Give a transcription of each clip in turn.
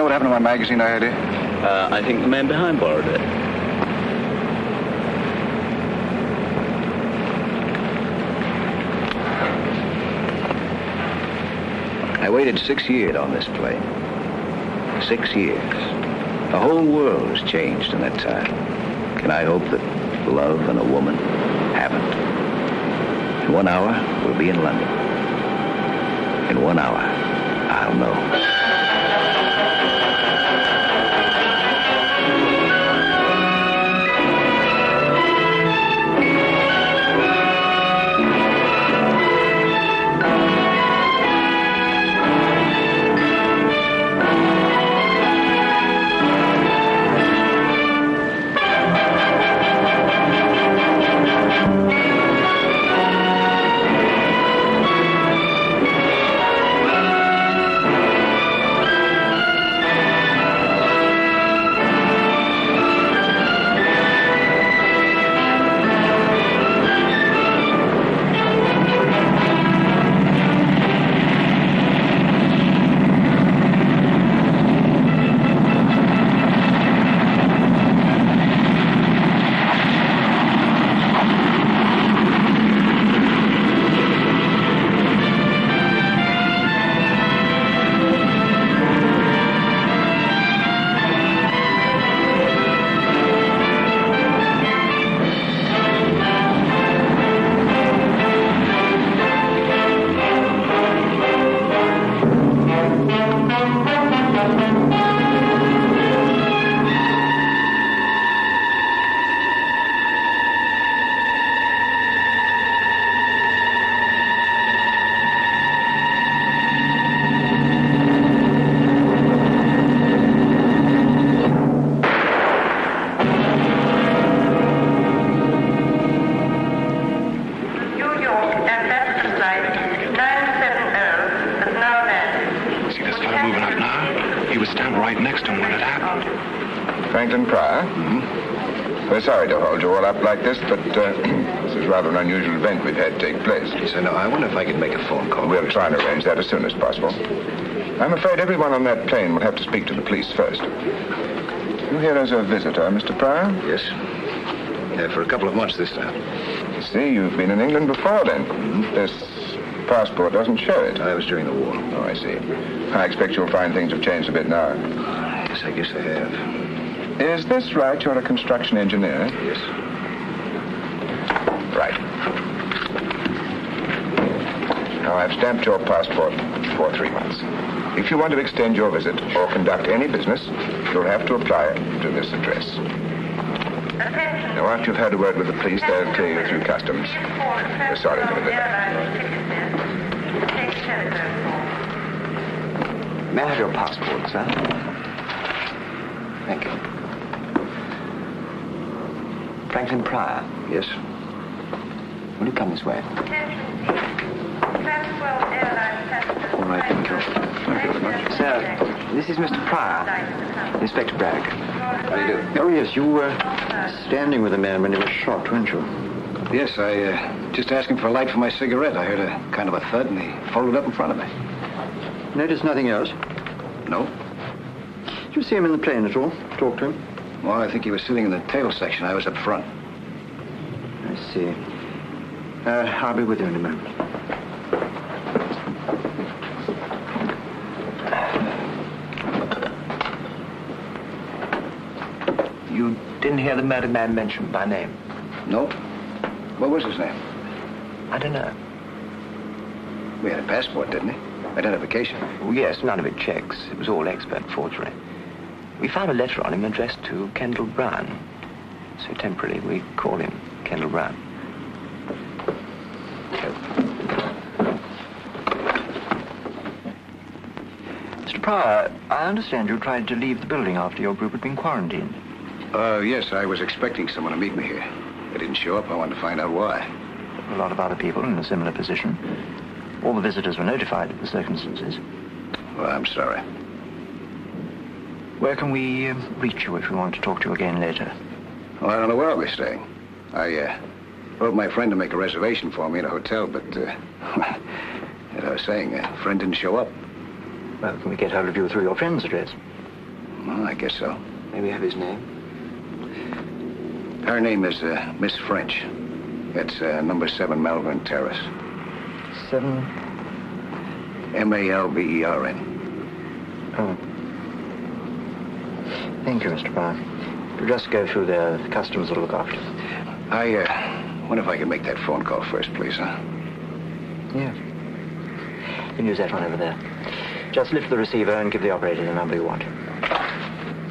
know what happened to my magazine I had here? I think the man behind borrowed it. I waited 6 years on this plane. 6 years. The whole world has changed in that time. Can I hope that love and a woman haven't? In 1 hour, we'll be in London. In 1 hour, I'll know. Sorry to hold you all up like this, but this is rather an unusual event we've had take place. Yes, I know. I wonder if I could make a phone call. We'll try and arrange that as soon as possible. I'm afraid everyone on that plane will have to speak to the police first. You here as a visitor, Mr. Pryor? Yes. For a couple of months this time. See, you've been in England before then. This passport doesn't show it. That was during the war. Oh, I see. I expect you'll find things have changed a bit now. Yes, I guess they have. Is this right? You're a construction engineer? Yes. Right. Now, I've stamped your passport for 3 months. If you want to extend your visit or conduct any business, you'll have to apply to this address. Now, after you've had a word with the police, they'll clear you through customs. We're sorry for the delay. May I have your passport, sir? Thank you. Franklin Pryor? Yes. Will you come this way? All right, thank you. Thank you very much. Sir, this is Mr. Pryor, Inspector Bragg. How do you do? Oh, yes, you were standing with a man when he was shot, weren't you? Yes, I just asked him for a light for my cigarette. I heard a kind of a thud, and he folded up in front of me. Notice nothing else? No. Did you see him in the plane at all? Talk to him? Well, I think he was sitting in the tail section. I was up front. I see. I'll be with you in a moment. You didn't hear the murdered man mentioned by name? Nope. What was his name? I don't know. We had a passport, didn't he? Identification. Oh, yes, none of it checks. It was all expert forgery. We found a letter on him addressed to Kendall Brown. So temporarily, we call him Kendall Brown. Mr. Pryor, I understand you tried to leave the building after your group had been quarantined. Yes, I was expecting someone to meet me here. They didn't show up. I wanted to find out why. A lot of other people in a similar position. All the visitors were notified of the circumstances. Well, I'm sorry. Where can we reach you if we want to talk to you again later? Well, I don't know where I'll be staying. I wrote my friend to make a reservation for me in a hotel, but, as I was saying, a friend didn't show up. Well, can we get hold of you through your friend's address? Well, I guess so. May we have his name? Her name is Miss French. It's number 7 Malvern Terrace. 7? Malvern. Oh. Thank you, Mr. Brown. We'll just go through the customs will look after. I wonder if I could make that phone call first, please, huh? Yeah. You can use that one over there. Just lift the receiver and give the operator the number you want.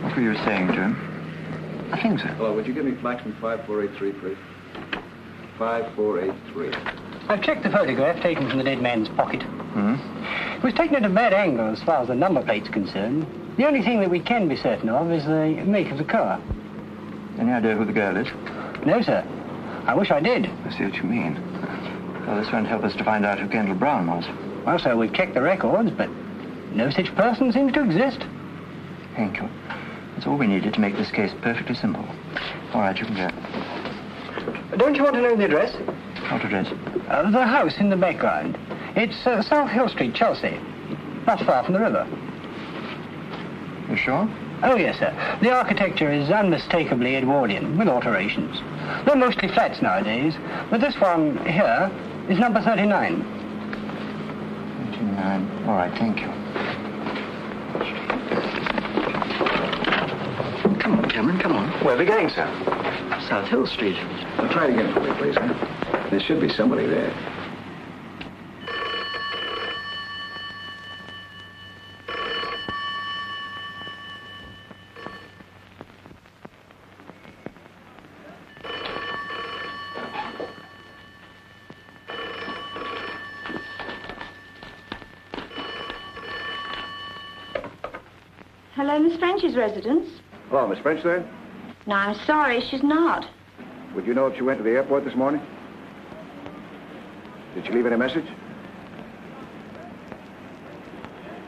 What were you saying, Jim? Nothing, sir. Hello, would you give me Flaxman 5483, please? 5483. I've checked the photograph taken from the dead man's pocket. Hmm? It was taken at a bad angle as far as the number plate's concerned. The only thing that we can be certain of is the make of the car. Any idea who the girl is? No, sir. I wish I did. I see what you mean. Well, this won't help us to find out who Kendall Brown was. Well, sir, we've checked the records, but no such person seems to exist. Thank you. That's all we needed to make this case perfectly simple. All right, you can go. Don't you want to know the address? What address? The house in the background. It's South Hill Street, Chelsea. Not far from the river. You sure? Oh, yes, sir. The architecture is unmistakably Edwardian, with alterations. They're mostly flats nowadays, but this one here is number 39. 39. All right, thank you. Come on, Cameron, come on. Where are we going, sir? South Hill Street. Well, try it again for me, please, huh? There should be somebody there. Hello, Miss French's residence. Hello, Miss French there? No, I'm sorry, she's not. Would you know if she went to the airport this morning? Did she leave any message?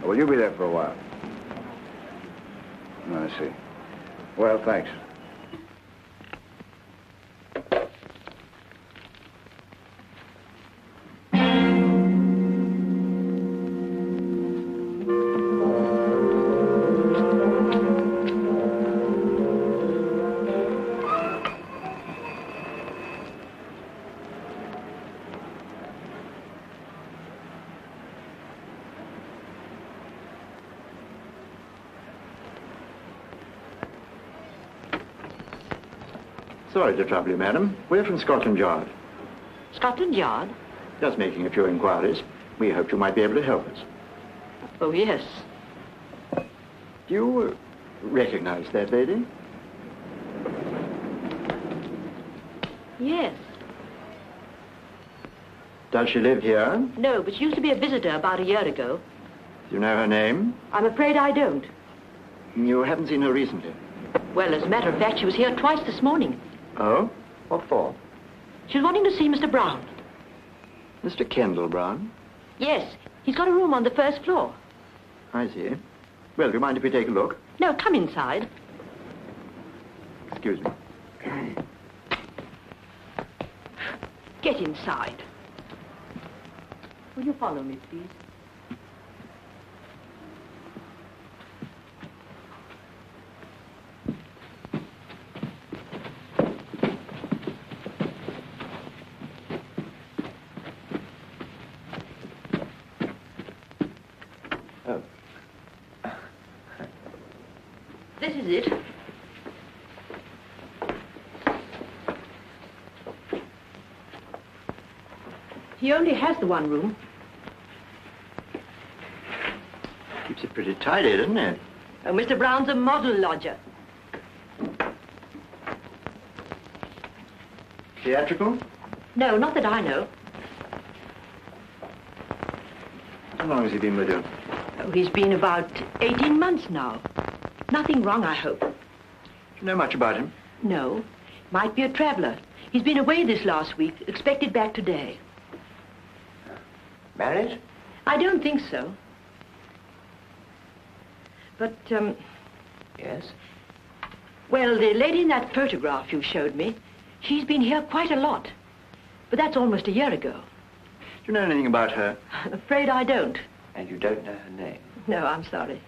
Or will you be there for a while? I see. Well, thanks. Sorry to trouble you, madam. We're from Scotland Yard. Scotland Yard? Just making a few inquiries. We hoped you might be able to help us. Oh, yes. Do you recognize that lady? Yes. Does she live here? No, but she used to be a visitor about a year ago. Do you know her name? I'm afraid I don't. You haven't seen her recently? Well, as a matter of fact, she was here twice this morning. Oh? What for? She was wanting to see Mr. Brown. Mr. Kendall Brown? Yes, he's got a room on the first floor. I see. Well, do you mind if we take a look? No, come inside. Excuse me. Get inside. Will you follow me, please? This is it. He only has the one room. Keeps it pretty tidy, doesn't it? Oh, Mr. Brown's a model lodger. Theatrical? No, not that I know. How long has he been with you? Oh, he's been about 18 months now. Nothing wrong, I hope. Do you know much about him? No. Might be a traveler. He's been away this last week, expected back today. Married? I don't think so. But, Yes. well, the lady in that photograph you showed me, she's been here quite a lot. But that's almost a year ago. Do you know anything about her? I'm afraid I don't. And you don't know her name? No, I'm sorry.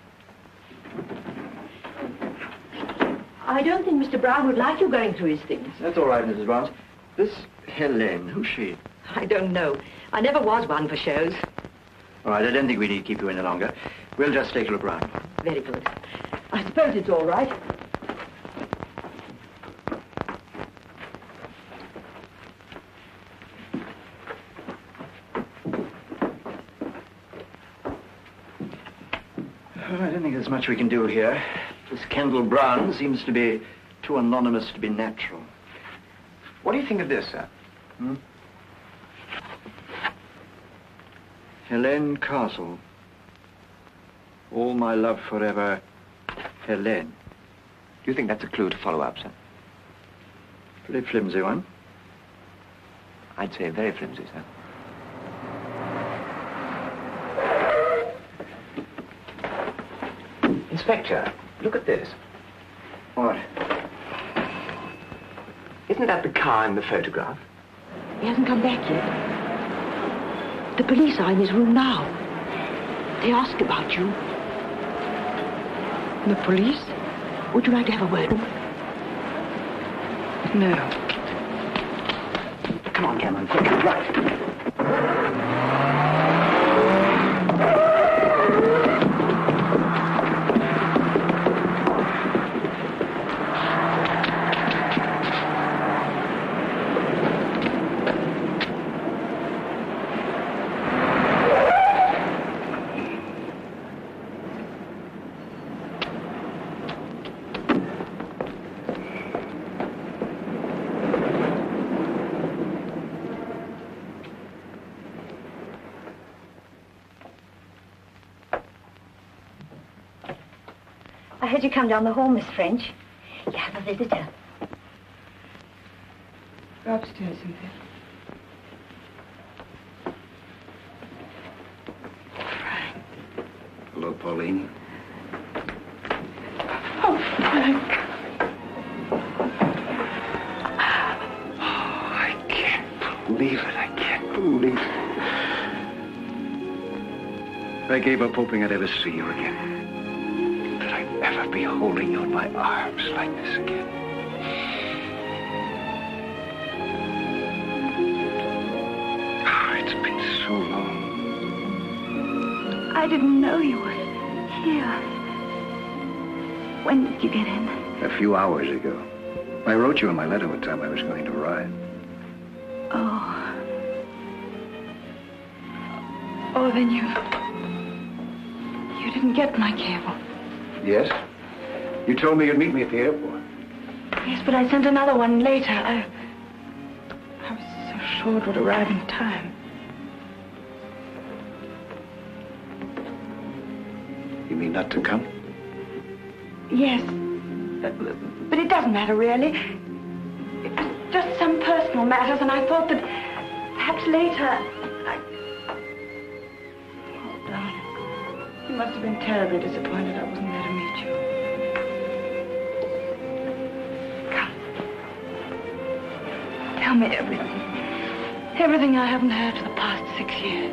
I don't think Mr. Brown would like you going through his things. That's all right, Mrs. Barnes. This Helene, who's she? I don't know. I never was one for shows. All right, I don't think we need to keep you any longer. We'll just take a look around. Very good. I suppose it's all right. I don't think there's much we can do here. This Kendall Brown seems to be too anonymous to be natural. What do you think of this, sir? Helene Castle. All my love forever, Helene. Do you think that's a clue to follow up, sir? Pretty flimsy one. I'd say very flimsy, sir. Inspector, look at this. What? Isn't that the car in the photograph? He hasn't come back yet. The police are in his room now. They ask about you. The police? Would you like to have a word? No. Come on, Cameron, quick, right. I heard you come down the hall, Miss French. You have a visitor. Go upstairs, Cynthia. Hello, Pauline. Oh, Frank. I can't believe it. I can't believe it. I gave up hoping I'd ever see you again. That I'd ever be holding you in my arms like this again. Oh, it's been so long. I didn't know you were here. When did you get in? A few hours ago. I wrote you in my letter what time I was going to arrive. Oh. Oh, then you didn't get my cable. Yes? You told me you'd meet me at the airport. Yes, but I sent another one later. I was so sure it would arrive in time. You mean not to come? Yes. But it doesn't matter, really. It was just some personal matters, and I thought that perhaps later Oh, darling. You must have been terribly disappointed I wasn't there to meet you. Come. Tell me everything. Everything I haven't heard for the past 6 years.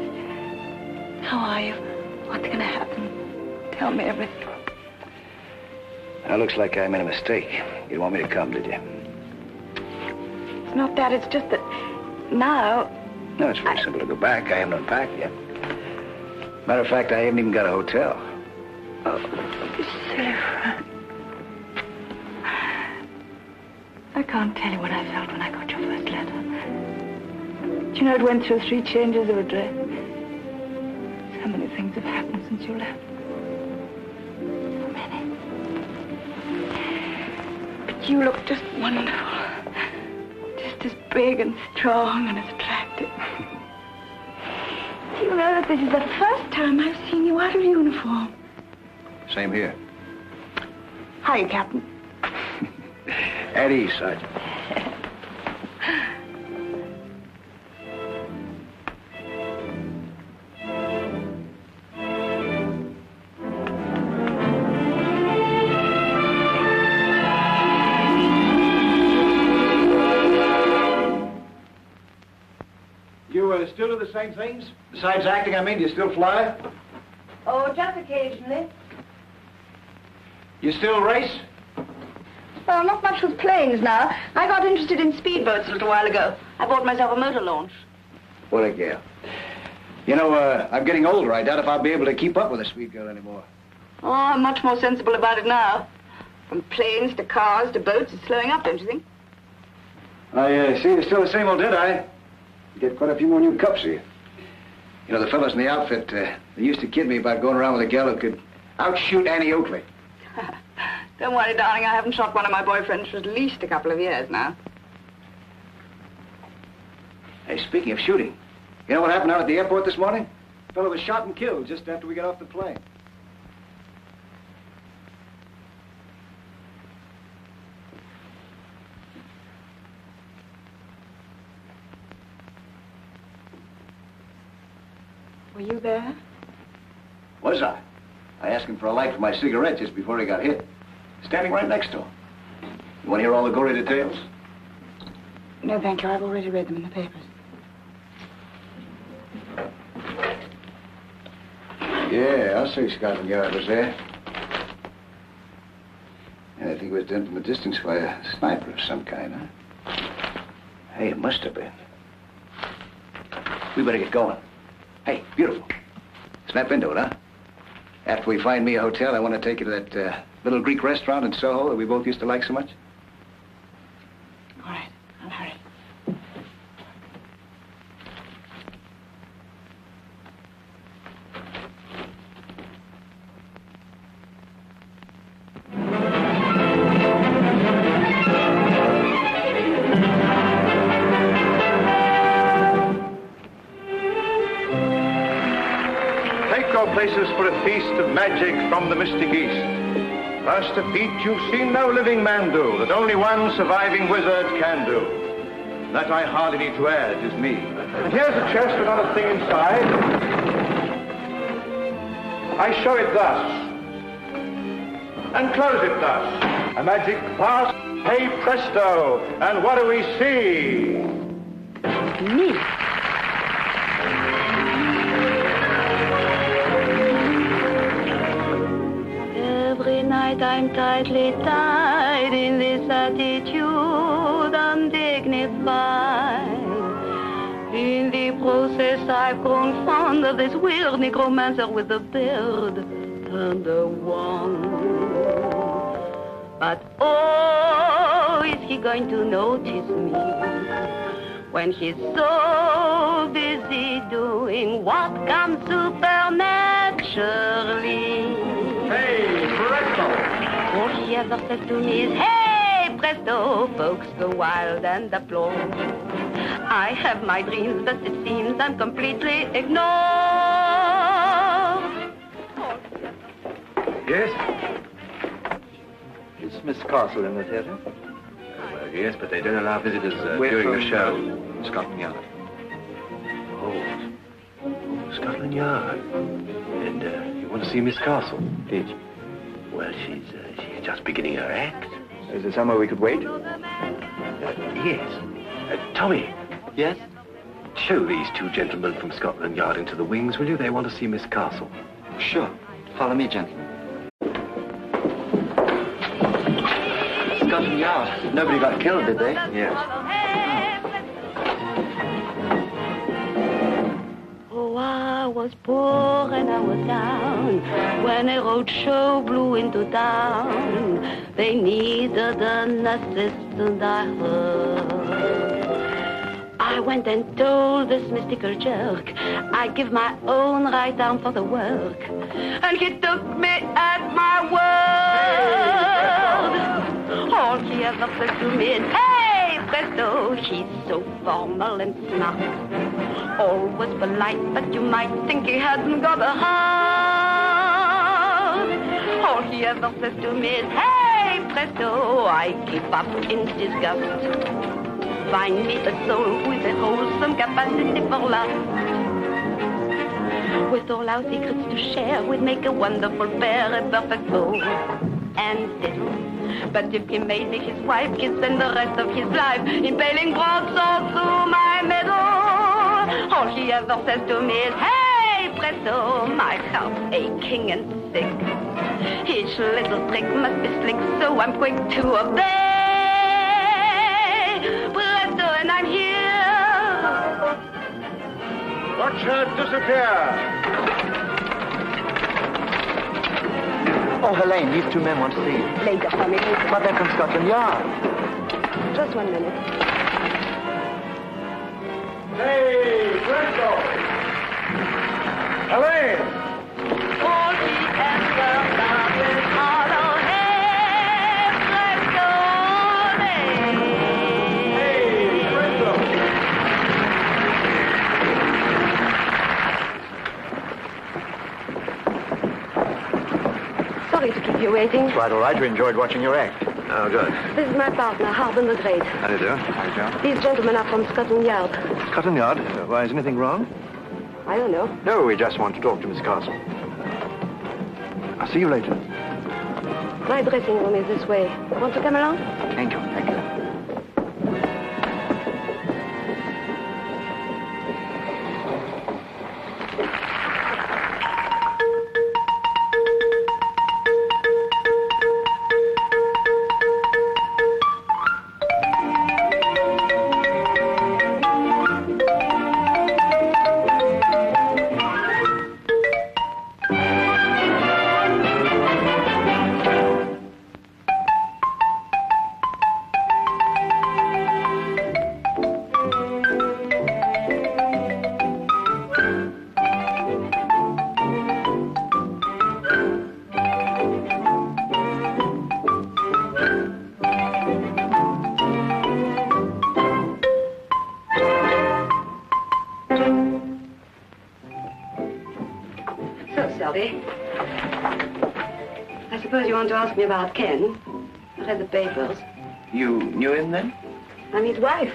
How are you? What's going to happen? Tell me everything. Now, looks like I made a mistake. You didn't want me to come, did you? It's not that. It's just that now... No, it's very simple to go back. I haven't unpacked yet. Matter of fact, I haven't even got a hotel. Oh, don't be silly, Frank. I can't tell you what I felt when I got your first letter. Do you know it went through 3 changes of address? So many things have happened since you left. So many. But you look just wonderful. Just as big and strong and as attractive. Do you know that this is the first time I've seen you out of uniform? Same here. Hiya, Captain. At ease, Sergeant. You still do the same things? Besides acting, I mean, do you still fly? Oh, just occasionally. You still race? Well, not much with planes now. I got interested in speedboats a little while ago. I bought myself a motor launch. What a gal. You know, I'm getting older. I doubt if I'll be able to keep up with a sweet girl anymore. Oh, I'm much more sensible about it now. From planes to cars to boats, it's slowing up, don't you think? I see you're still the same old Deadeye. You get quite a few more new cups here. You know, the fellows in the outfit, they used to kid me about going around with a gal who could outshoot Annie Oakley. Don't worry, darling. I haven't shot one of my boyfriends for at least a couple of years now. Hey, speaking of shooting, you know what happened out at the airport this morning? A fellow was shot and killed just after we got off the plane. Were you there? Was I? I asked him for a light for my cigarette just before he got hit. Standing right next to him. You want to hear all the gory details? No, thank you. I've already read them in the papers. Yeah, I'll say Scotland Yard was there. And I think it was done from a distance by a sniper of some kind, huh? Hey, it must have been. We better get going. Hey, beautiful. Snap into it, huh? After we find me a hotel, I want to take you to that little Greek restaurant in Soho that we both used to like so much. All right, I'll hurry. Places for a feast of magic from the mystic East. First a feat you've seen no living man do, that only one surviving wizard can do. That I hardly need to add is me. And here's a chest with not a thing inside. I show it thus, and close it thus. A magic pass, hey presto, and what do we see? Me. Every night I'm tightly tied in this attitude, undignified. In the process I've grown fond of this weird necromancer with a beard and a wand. But oh, is he going to notice me when he's so busy doing what comes supernaturally? Hey, presto! All he ever says to me is, hey, presto! Folks go wild and applaud. I have my dreams, but it seems I'm completely ignored. Yes? Is Miss Castle in the theatre? Well, yes, but they don't allow visitors during the show. Scotland Yard. Oh, Scotland Yard. And you want to see Miss Castle? Did you? Well, she's just beginning her act. Is there somewhere we could wait? Yes. Tommy. Yes? Show these two gentlemen from Scotland Yard into the wings, will you? They want to see Miss Castle. Sure. Follow me, gentlemen. Scotland Yard. Nobody got killed, did they? Yes. Oh, I was poor and I was down when a road show blew into town. They needed an assistant, I heard. I went and told this mystical jerk I'd give my own right arm for the work. And he took me at my word. All he ever said to me is, hey, presto, he's so formal and smart. Always polite, but you might think he hadn't got a heart. All he ever says to me is, hey, presto, I keep up in disgust. Find me a soul with a wholesome capacity for love. With all our secrets to share, we'd make a wonderful pair, a perfect bow and fiddle. But if he made me his wife, he'd spend the rest of his life impaling broadswords through my middle. All he ever says to me is, hey, presto, my heart's aching and sick. Each little trick must be slick, so I'm quick to obey. Presto, and I'm here. Watch her disappear. Oh, Helene, these two men want to see you. Later, family. But they're from Scotland Yard. Just 1 minute. Hey, Presto! Helene! All the answers are with hollow head. Presto, Hey, Presto! Sorry to keep you waiting. It's quite all right. We enjoyed watching your act. Oh, good. This is my partner, Harbin the Great. How do you do? How do you do? These gentlemen are from Scotland Yard. Scotland Yard? Why, is anything wrong? I don't know. No, we just want to talk to Miss Castle. I'll see you later. My dressing room is this way. Want to come along? Thank you, thank you. I suppose you want to ask me about Ken. I read the papers. You knew him then? I'm his wife.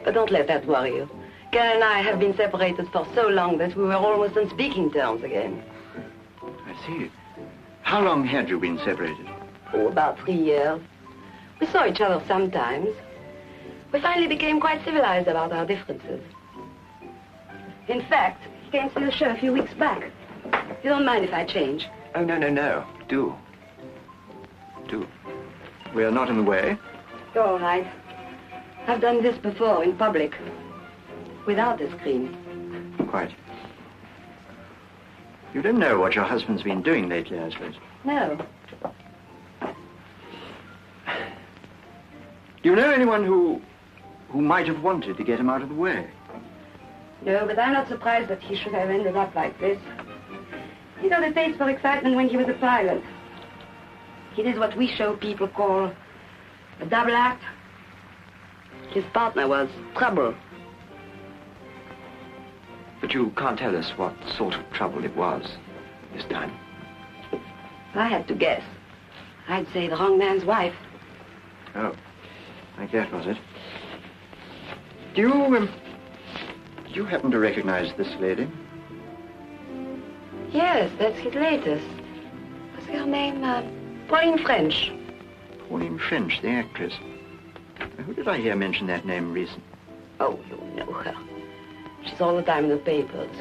But don't let that worry you. Ken and I have been separated for so long that we were almost on speaking terms again. I see. How long had you been separated? Oh, about 3 years. We saw each other sometimes. We finally became quite civilized about our differences. In fact, he came to the show a few weeks back. You don't mind if I change? Oh, no, no, no. Do. Do. We are not in the way. You're all right. I've done this before in public. Without a screen. Quite. You don't know what your husband's been doing lately, I suppose. No. Do you know anyone who might have wanted to get him out of the way? No, but I'm not surprised that he should have ended up like this. He got a taste for excitement when he was a pilot. He did what we show people call a double act. His partner was trouble. But you can't tell us what sort of trouble it was this time. I had to guess. I'd say the wrong man's wife. Oh, like that, was it? Do you happen to recognize this lady? Yes, that's his latest. What's her name? Pauline French. Pauline French, the actress. Who did I hear mention that name recently? Oh, you know her. She's all the time in the papers.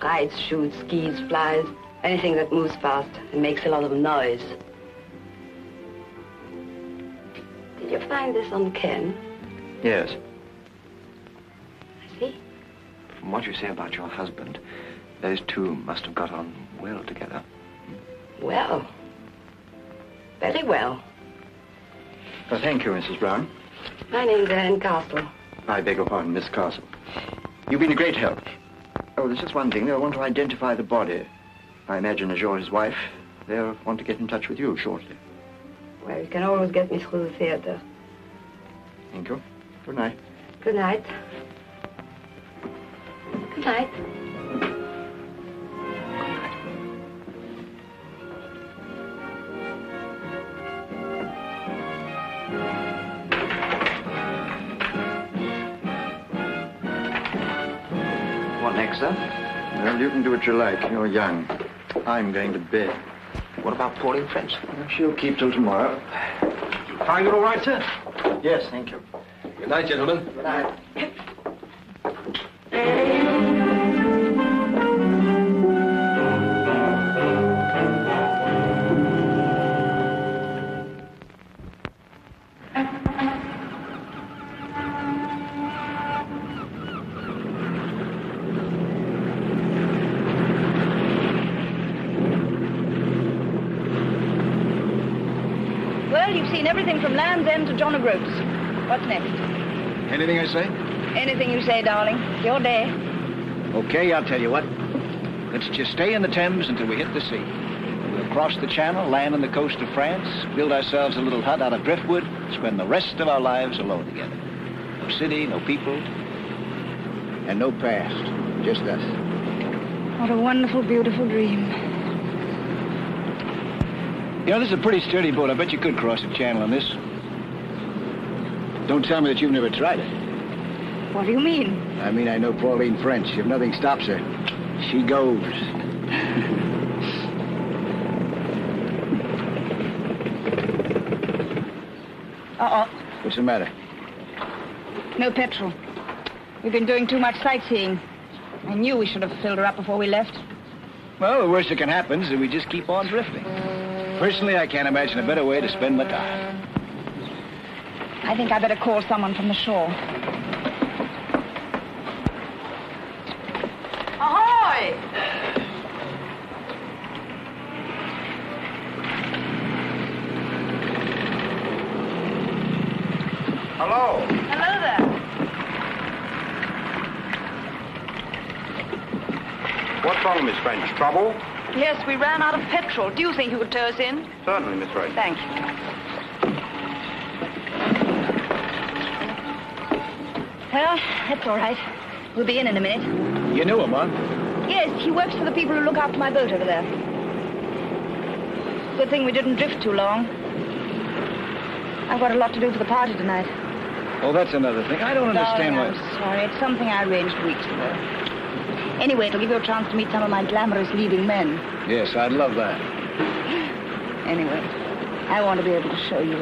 Rides, shoots, skis, flies, anything that moves fast and makes a lot of noise. Did you find this on Ken? Yes. I see. From what you say about your husband, those two must have got on well together. Well. Very well. Well, thank you, Mrs. Brown. My name's Helene Castle. I beg your pardon, Miss Castle. You've been a great help. Oh, there's just one thing. They'll want to identify the body. I imagine as you're his wife, they'll want to get in touch with you shortly. Well, you can always get me through the theater. Thank you. Good night. Good night. Good night. What next, sir? Well, you can do what you like. You're young. I'm going to bed. What about Pauline French? Well, she'll keep till tomorrow. Find it all right, sir? Yes, thank you. Good night, gentlemen. Good night. seen everything from Land's End to John O'Groats. What's next? Anything I say? Anything you say, darling. It's your day. Okay, I'll tell you what. Let's just stay in the Thames until we hit the sea. We'll cross the channel, land on the coast of France, build ourselves a little hut out of driftwood, spend the rest of our lives alone together. No city, no people, and no past. Just us. What a wonderful, beautiful dream. You know, this is a pretty sturdy boat. I bet you could cross the channel on this. Don't tell me that you've never tried it. What do you mean? I mean, I know Pauline French. If nothing stops her, she goes. Uh-oh. What's the matter? No petrol. We've been doing too much sightseeing. I knew we should have filled her up before we left. Well, the worst that can happen is that we just keep on drifting. Personally, I can't imagine a better way to spend my time. I think I better call someone from the shore. Ahoy! Hello. Hello there. What's wrong, Miss French? Trouble? Yes, we ran out of petrol. Do you think you could tow us in? Certainly, Miss French. Thank you. Well, that's all right. We'll be in a minute. You knew him, huh? Yes, he works for the people who look after my boat over there. Good thing we didn't drift too long. I've got a lot to do for the party tonight. Oh, that's another thing. I don't understand Darling, I'm sorry. It's something I arranged weeks ago. Anyway, it'll give you a chance to meet some of my glamorous leading men. Yes, I'd love that. Anyway, I want to be able to show you.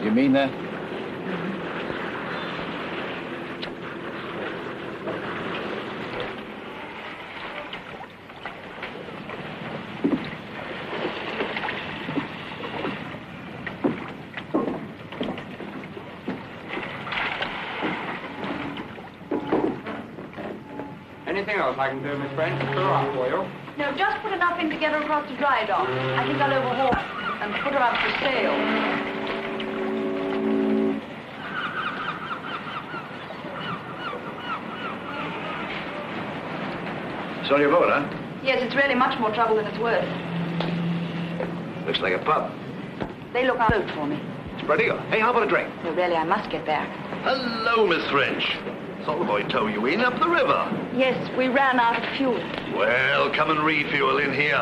You mean that? Anything else I can do, Miss French? Fill her up for you. No, just put enough in to get her across the dry dock. I think I'll overhaul and put her up for sale. It's on your boat, huh? Yes, it's really much more trouble than it's worth. Looks like a pub. They look out for me. Spread eagle. Hey, how about a drink? Well, really, I must get back. Hello, Miss French. Saw the boy tow you in up the river. Yes, we ran out of fuel. Well, come and refuel in here.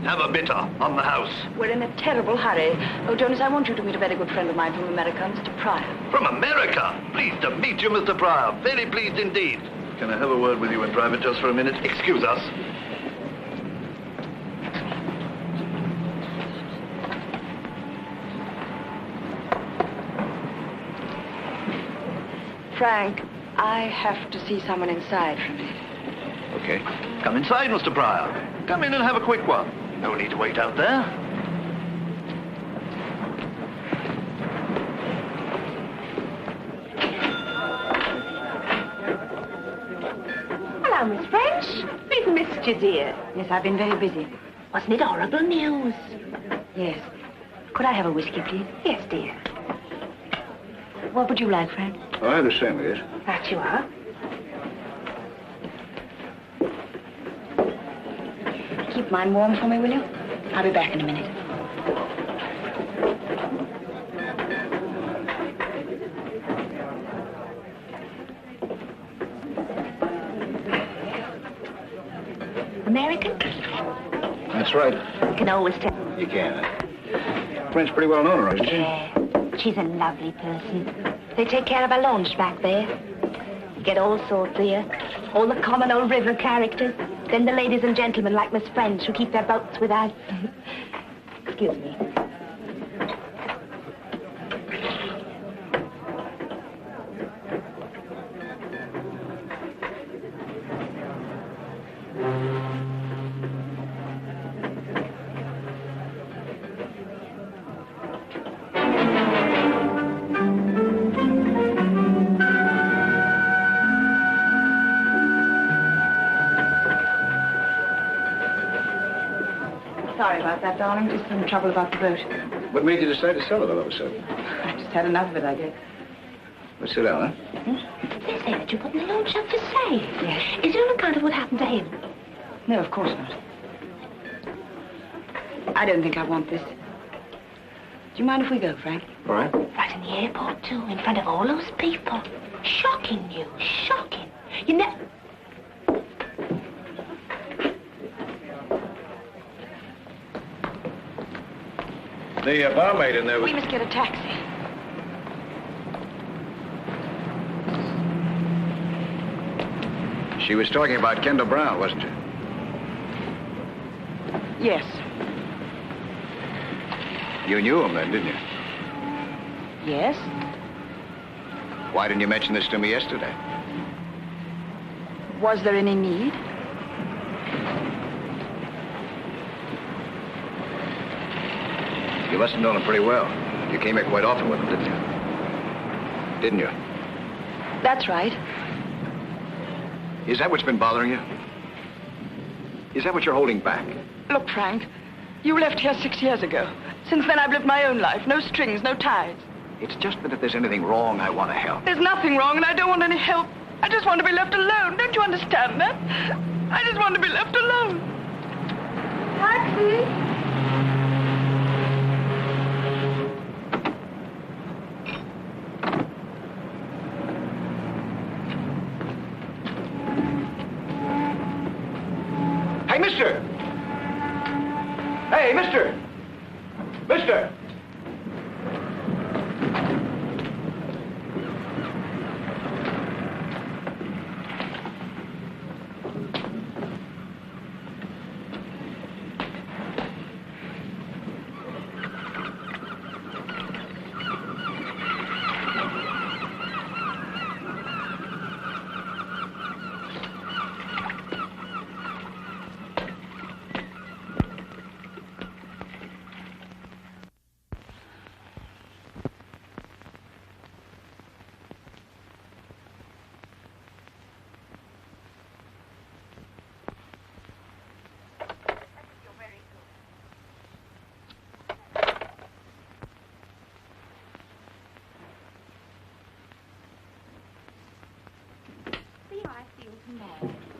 Have a bitter on the house. We're in a terrible hurry. Oh, Jonas, I want you to meet a very good friend of mine from America, Mr. Pryor. From America? Pleased to meet you, Mr. Pryor. Very pleased indeed. Can I have a word with you in private just for a minute? Excuse us. Frank, I have to see someone inside for a minute. Okay. Come inside, Mr. Pryor. Come in and have a quick one. No need to wait out there. Hello, Miss French. We've missed you, dear. Yes, I've been very busy. Wasn't it horrible news? Yes. Could I have a whiskey, please? Yes, dear. What would you like, Frank? Oh, I have the same, yes. That you are. Keep mine warm for me, will you? I'll be back in a minute. American? That's right. You can always tell. You can. French pretty well known around here. Yeah, she's a lovely person. They take care of our launch back there. You get all sorts here. All the common old river characters. Then the ladies and gentlemen like Miss French who keep their boats with us. Excuse me. Sorry about that, darling. Just some trouble about the boat. What made you decide to sell it all of a sudden? I just had enough of it, I guess. Well, sit down, huh? They say that you put in the loan shop for sale. Yes. Is it on account of what happened to him? No, of course not. I don't think I want this. Do you mind if we go, Frank? All right. Right in the airport, too, in front of all those people. Shocking news, shocking. You never... The barmaid in there was... We must get a taxi. She was talking about Kendall Brown, wasn't she? Yes. You knew him then, didn't you? Yes? Why didn't you mention this to me yesterday? Was there any need? You must have known him pretty well. You came here quite often with him, didn't you? Didn't you? That's right. Is that what's been bothering you? Is that what you're holding back? Look, Frank, you left here 6 years ago. Since then, I've lived my own life. No strings, no ties. It's just that if there's anything wrong, I want to help. There's nothing wrong, and I don't want any help. I just want to be left alone. Don't you understand that? I just want to be left alone. Taxi! Hey, mister! Hey, mister! Mister!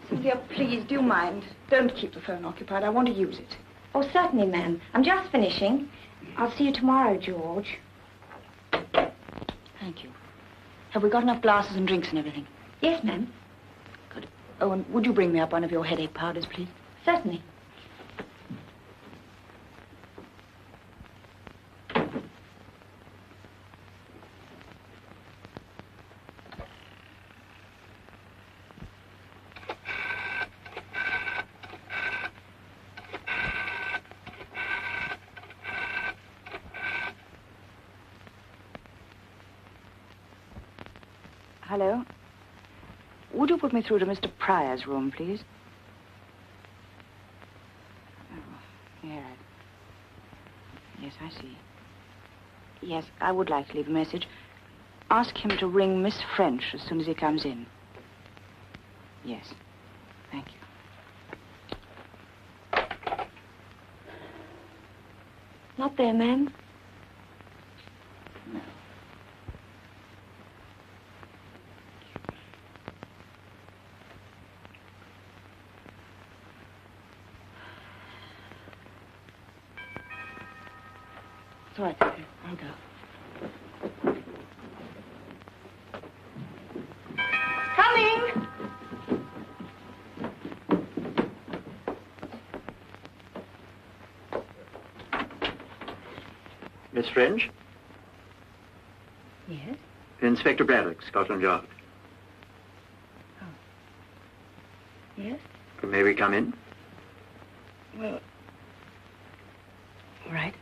Cynthia, please, do you mind? Don't keep the phone occupied. I want to use it. Oh, certainly, ma'am. I'm just finishing. I'll see you tomorrow, George. Thank you. Have we got enough glasses and drinks and everything? Yes, ma'am. Good. Oh, and would you bring me up one of your headache powders, please? Certainly. Hello? Would you put me through to Mr. Pryor's room, please? Oh, yeah. Yes, I see. Yes, I would like to leave a message. Ask him to ring Miss French as soon as he comes in. Yes. Thank you. Not there, ma'am. It's all right, Cynthia. I'll go. Coming! Miss French? Yes? Inspector Braddock, Scotland Yard. Oh. Yes? May we come in? Well, all right.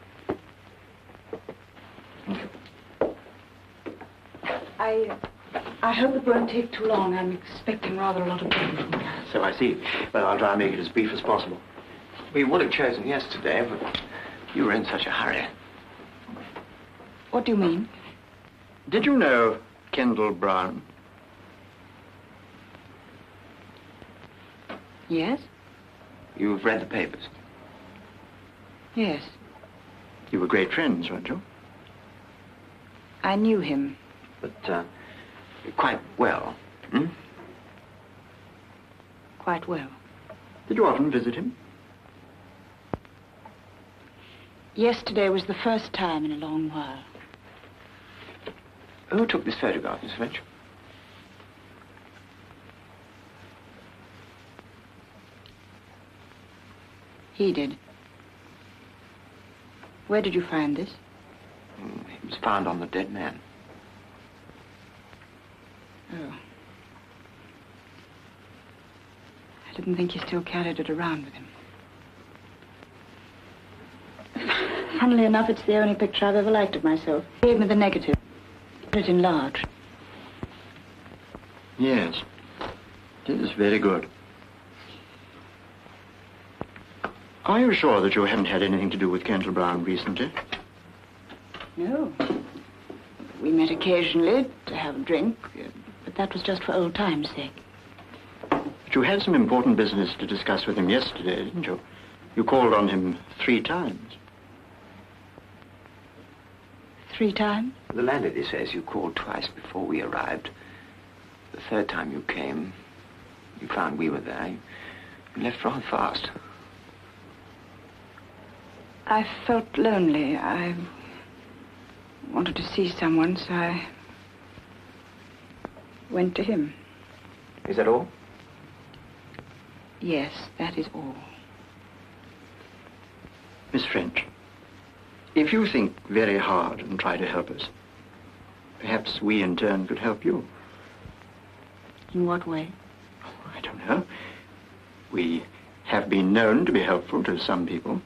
I hope it won't take too long. I'm expecting rather a lot of people from you. So I see. Well, I'll try and make it as brief as possible. We would have chosen yesterday, but you were in such a hurry. What do you mean? Did you know Kendall Brown? Yes? You've read the papers. Yes. You were great friends, weren't you? I knew him. But, quite well, hmm? Quite well. Did you often visit him? Yesterday was the first time in a long while. Who took this photograph, Miss French? He did. Where did you find this? It was found on the dead man. Oh. I didn't think you still carried it around with him. Funnily enough, it's the only picture I've ever liked of myself. He gave me the negative. Put it in large. Yes. It is very good. Are you sure that you haven't had anything to do with Kendall Brown recently? No. We met occasionally to have a drink, but that was just for old time's sake. But you had some important business to discuss with him yesterday, didn't you? You called on him 3 times. 3 times? The landlady says you called twice before we arrived. The 3rd time you came, you found we were there. You left rather fast. I felt lonely. I wanted to see someone, so I went to him. Is that all? Yes, that is all. Miss French, if you think very hard and try to help us, perhaps we in turn could help you. In what way? Oh, I don't know. We have been known to be helpful to some people.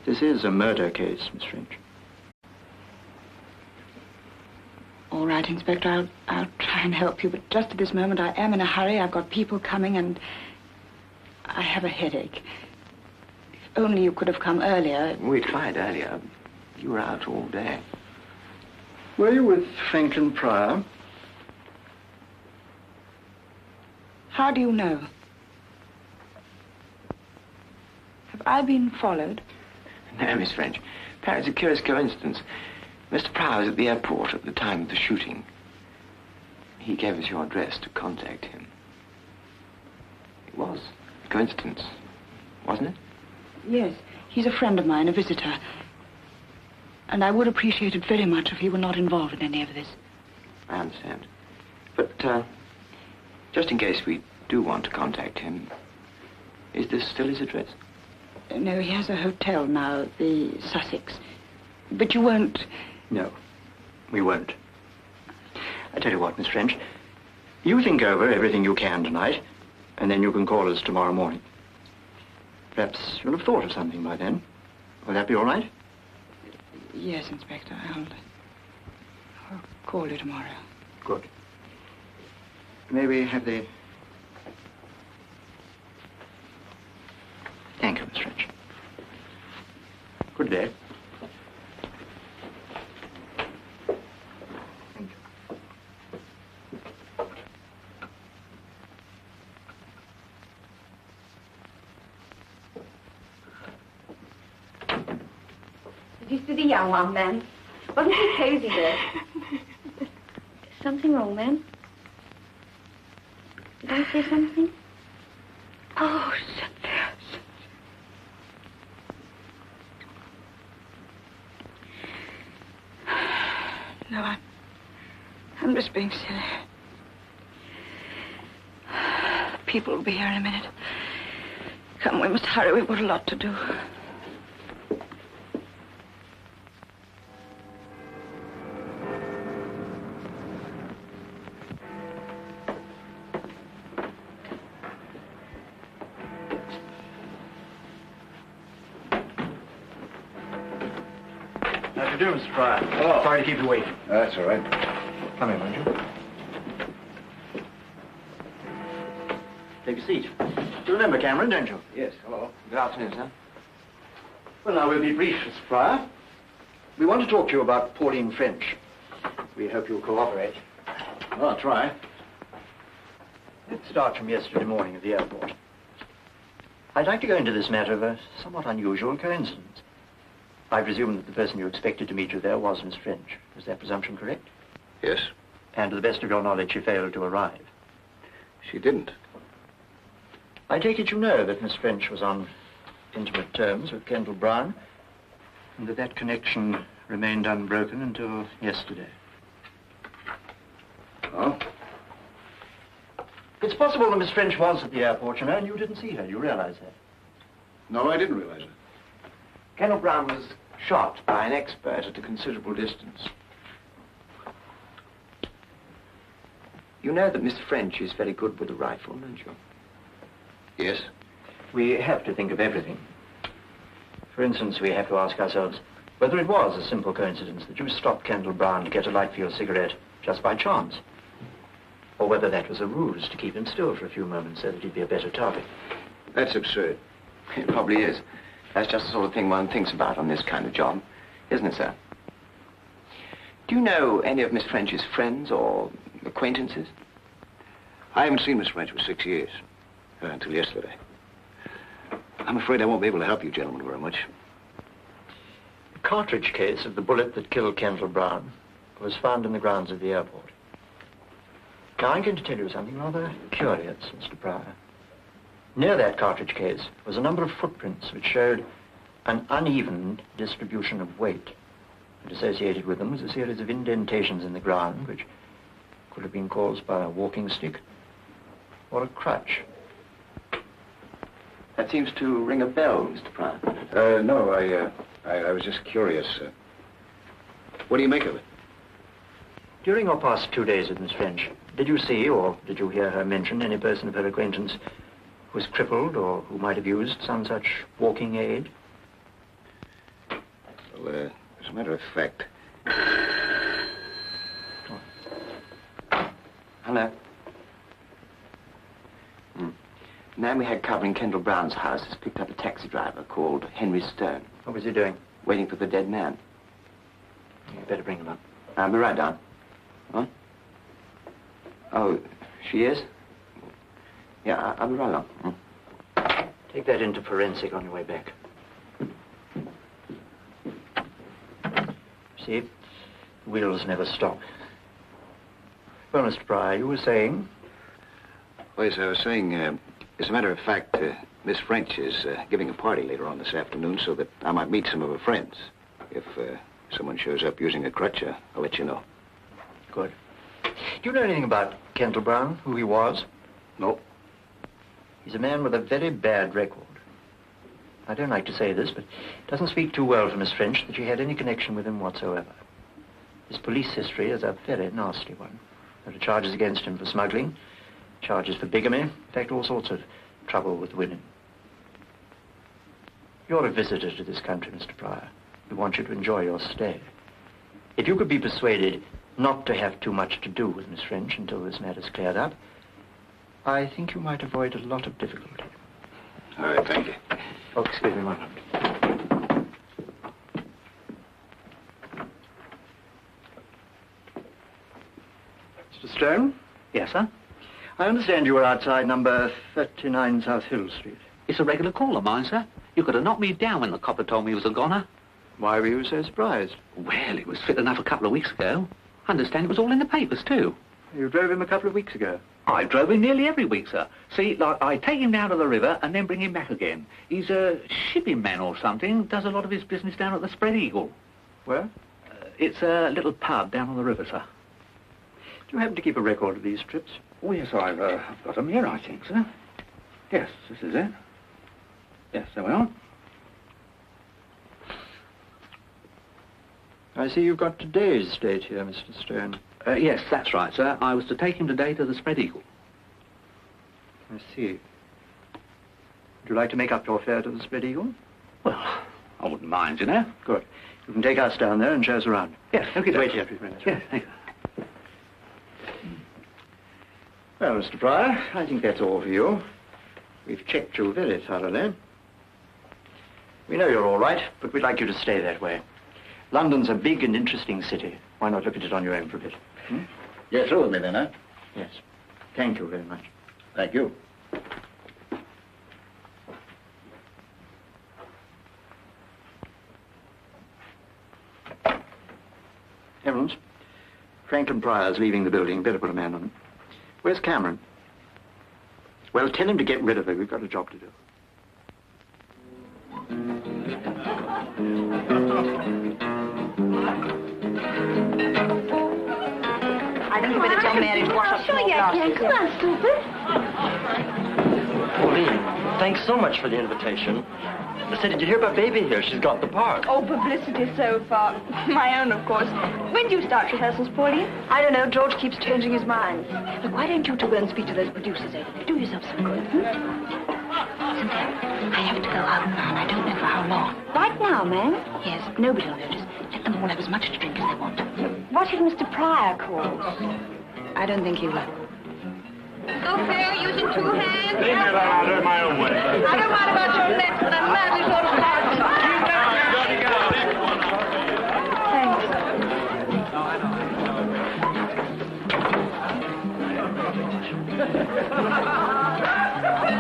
This is a murder case, Miss French. All right, Inspector, I'll try and help you, but just at this moment I am in a hurry. I've got people coming and I have a headache. If only you could have come earlier. We tried earlier. You were out all day. Were you with Franklin Pryor? How do you know? Have I been followed? No, Miss French. Perhaps it's a curious coincidence. Mr. Pryor was at the airport at the time of the shooting. He gave us your address to contact him. It was a coincidence, wasn't it? Yes. He's a friend of mine, a visitor. And I would appreciate it very much if he were not involved in any of this. I understand. But, just in case we do want to contact him, is this still his address? No, he has a hotel now, the Sussex. But you won't... No, we won't. I tell you what, Miss French, you think over everything you can tonight, and then you can call us tomorrow morning. Perhaps you'll have thought of something by then. Will that be all right? Yes, Inspector, I'll call you tomorrow. Good. May we have the... Thank you, Miss French. Good day. Thank you. Did you see the young one, ma'am? Wasn't he cozy there? Is something wrong, ma'am? Did I say something? Oh, Cynthia. No, I'm just being silly. People will be here in a minute. Come, we must hurry. We've got a lot to do. How do you do, Mr. Pryor? Oh. Sorry to keep you waiting. That's all right. Come in, won't you? Take a seat. You remember Cameron, don't you? Yes, hello. Good afternoon, sir. Well, now, we'll be brief, Mr. Pryor. We want to talk to you about Pauline French. We hope you'll cooperate. Well, I'll try. Let's start from yesterday morning at the airport. I'd like to go into this matter of a somewhat unusual coincidence. I presume that the person you expected to meet you there was Miss French. Is that presumption correct? Yes. And to the best of your knowledge, she failed to arrive. She didn't. I take it you know that Miss French was on intimate terms with Kendall Brown, and that that connection remained unbroken until yesterday. Oh? It's possible that Miss French was at the airport, you know, and you didn't see her. You realize that? No, I didn't realize it. Kendall Brown was shot by an expert at a considerable distance. You know that Miss French is very good with a rifle, don't you? Yes. We have to think of everything. For instance, we have to ask ourselves whether it was a simple coincidence that you stopped Kendall Brown to get a light for your cigarette just by chance, or whether that was a ruse to keep him still for a few moments so that he'd be a better target. That's absurd. It probably is. That's just the sort of thing one thinks about on this kind of job, isn't it, sir? Do you know any of Miss French's friends or acquaintances? I haven't seen Miss French for 6 years. Until yesterday. I'm afraid I won't be able to help you gentlemen very much. The cartridge case of the bullet that killed Kendall Brown was found in the grounds of the airport. Now, I'm going to tell you something rather curious, Mr. Pryor. Near that cartridge case was a number of footprints which showed an uneven distribution of weight. And associated with them was a series of indentations in the ground which could have been caused by a walking stick or a crutch. That seems to ring a bell, Mr. Pryor. No, I was just curious. What do you make of it? During your past 2 days with Miss French, did you see or did you hear her mention any person of her acquaintance who was crippled or who might have used some such walking aid? Well, as a matter of fact... Hello. The man we had covering Kendall Brown's house has picked up a taxi driver called Henry Stone. What was he doing? Waiting for the dead man. You'd better bring him up. I'll be right down. Huh? Oh, she is? Yeah, I'll be right along. Take that into forensic on your way back. See, the wheels never stop. Well, Mr. Pryor, you were saying? Well, yes, I was saying, as a matter of fact, Miss French is giving a party later on this afternoon so that I might meet some of her friends. If someone shows up using a crutch, I'll let you know. Good. Do you know anything about Kendall Brown, who he was? No. He's a man with a very bad record. I don't like to say this, but it doesn't speak too well for Miss French that she had any connection with him whatsoever. His police history is a very nasty one. There are charges against him for smuggling, charges for bigamy, in fact, all sorts of trouble with women. You're a visitor to this country, Mr. Pryor. We want you to enjoy your stay. If you could be persuaded not to have too much to do with Miss French until this matter's cleared up, I think you might avoid a lot of difficulty. All right, thank you. Oh, excuse me, one moment. Mr. Stone? Yes, sir? I understand you were outside number 39 South Hill Street. It's a regular call of mine, sir. You could have knocked me down when the copper told me he was a goner. Why were you so surprised? Well, it was fit enough a couple of weeks ago. I understand it was all in the papers, too. You drove him a couple of weeks ago. I drove him nearly every week, sir. See, like, I take him down to the river and then bring him back again. He's a shipping man or something, does a lot of his business down at the Spread Eagle. Where? It's a little pub down on the river, sir. Do you happen to keep a record of these trips? Oh, yes, I've got them here, I think, sir. Yes, this is it. Yes, there we are. I see you've got today's date here, Mr. Stone. Yes, that's right, sir. I was to take him today to the Spread Eagle. I see. Would you like to make up your fare to the Spread Eagle? Well, I wouldn't mind, you know. Good. You can take us down there and show us around. Yes, okay. Wait here, please. Yes, thank you. Well, Mr. Pryor, I think that's all for you. We've checked you very thoroughly. We know you're all right, but we'd like you to stay that way. London's a big and interesting city. Why not look at it on your own for a bit? You're through with me then, huh? Yes. Thank you very much. Thank you. Franklin Pryor's leaving the building. Better put a man on him. Where's Cameron? Well, tell him to get rid of her. We've got a job to do. I think you better tell Mary to wash up some more glasses. Come on, stupid. Pauline, thanks so much for the invitation. I said, did you hear about Beeby here? She's got the part. Oh, publicity so far. My own, of course. When do you start rehearsals, Pauline? I don't know. George keeps changing his mind. Look, why don't you two go and speak to those producers over there? Do yourself some good. Cynthia, I have to go out now, and I don't know for how long. Right now, ma'am? Yes, nobody will notice. Let them all have as much to drink as they want. What if Mr. Pryor calls? I don't think he will. So fair, using two hands. Leave me alone, I'll do it my own way. I don't mind about your lips, but I'm madly sort of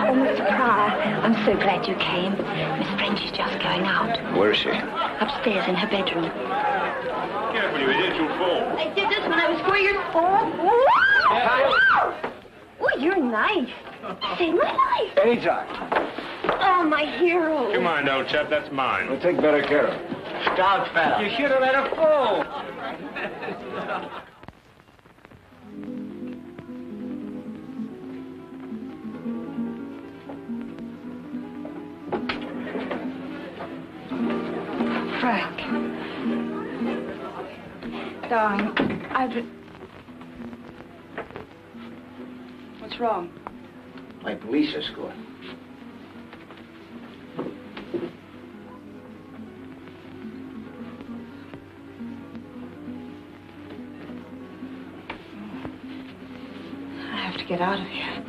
Oh, Mr. Pryor, I'm so glad you came. Miss French is just going out. Where is she? Upstairs in her bedroom. Careful, you idiot, you'll fall. I did this when I was 4 years old. Oh, you're nice. Saved my life. Anytime. Oh, my hero. You mind, old chap, that's mine. We'll take better care of it. Scout fella. You should have let her fall. Frank. Darling, What's wrong? My police escort. I have to get out of here.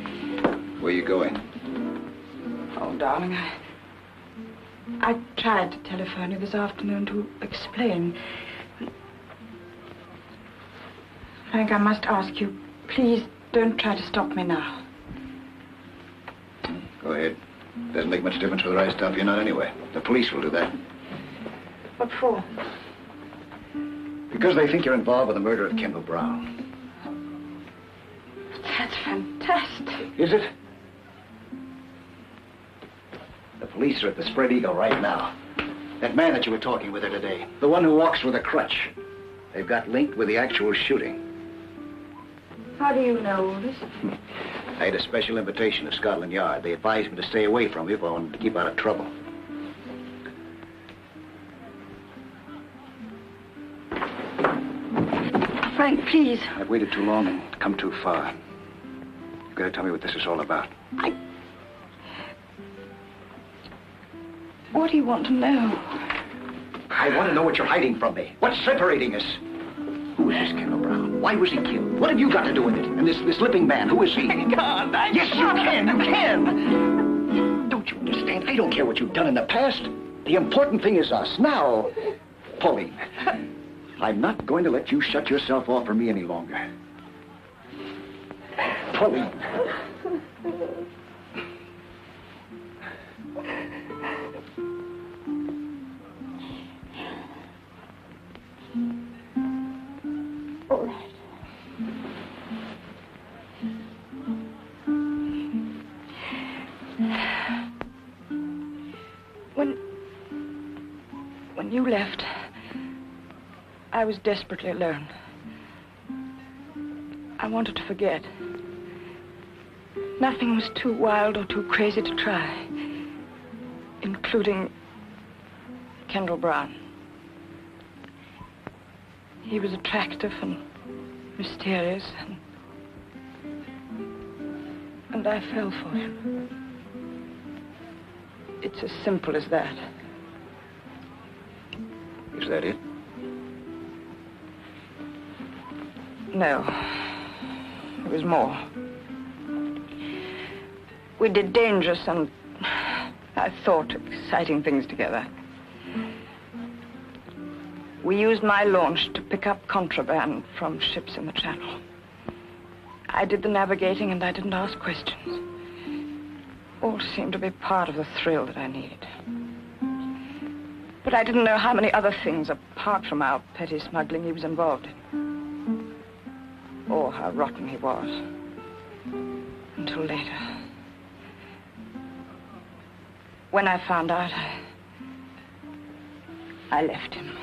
Where are you going? Oh, darling, I tried to telephone you this afternoon to explain. Frank, I must ask you, please don't try to stop me now. Go ahead. Doesn't make much difference whether I stop you or not anyway. The police will do that. What for? Because they think you're involved with the murder of Kendall Brown. That's fantastic. Is it? The police are at the Spread Eagle right now. That man that you were talking with her today, the one who walks with a crutch. They've got linked with the actual shooting. How do you know all this? I had a special invitation to Scotland Yard. They advised me to stay away from you if I wanted to keep out of trouble. Frank, please. I've waited too long and come too far. You've got to tell me what this is all about. What do you want to know? I want to know what you're hiding from me. What's separating us? Who is this Kendall Brown? Why was he killed? What have you got to do with it? And this Limping Man, who is he? God, Yes, you can. You can. Don't you understand? I don't care what you've done in the past. The important thing is us. Now, Pauline, I'm not going to let you shut yourself off from me any longer. Pauline. All right. When you left, I was desperately alone. I wanted to forget. Nothing was too wild or too crazy to try, including Kendall Brown. He was attractive and mysterious, and I fell for him. It's as simple as that. Is that it? No. There was more. We did dangerous and, I thought, exciting things together. We used my launch to pick up contraband from ships in the Channel. I did the navigating and I didn't ask questions. All seemed to be part of the thrill that I needed. But I didn't know how many other things, apart from our petty smuggling, he was involved in. or how rotten he was. Until later. When I found out, I left him.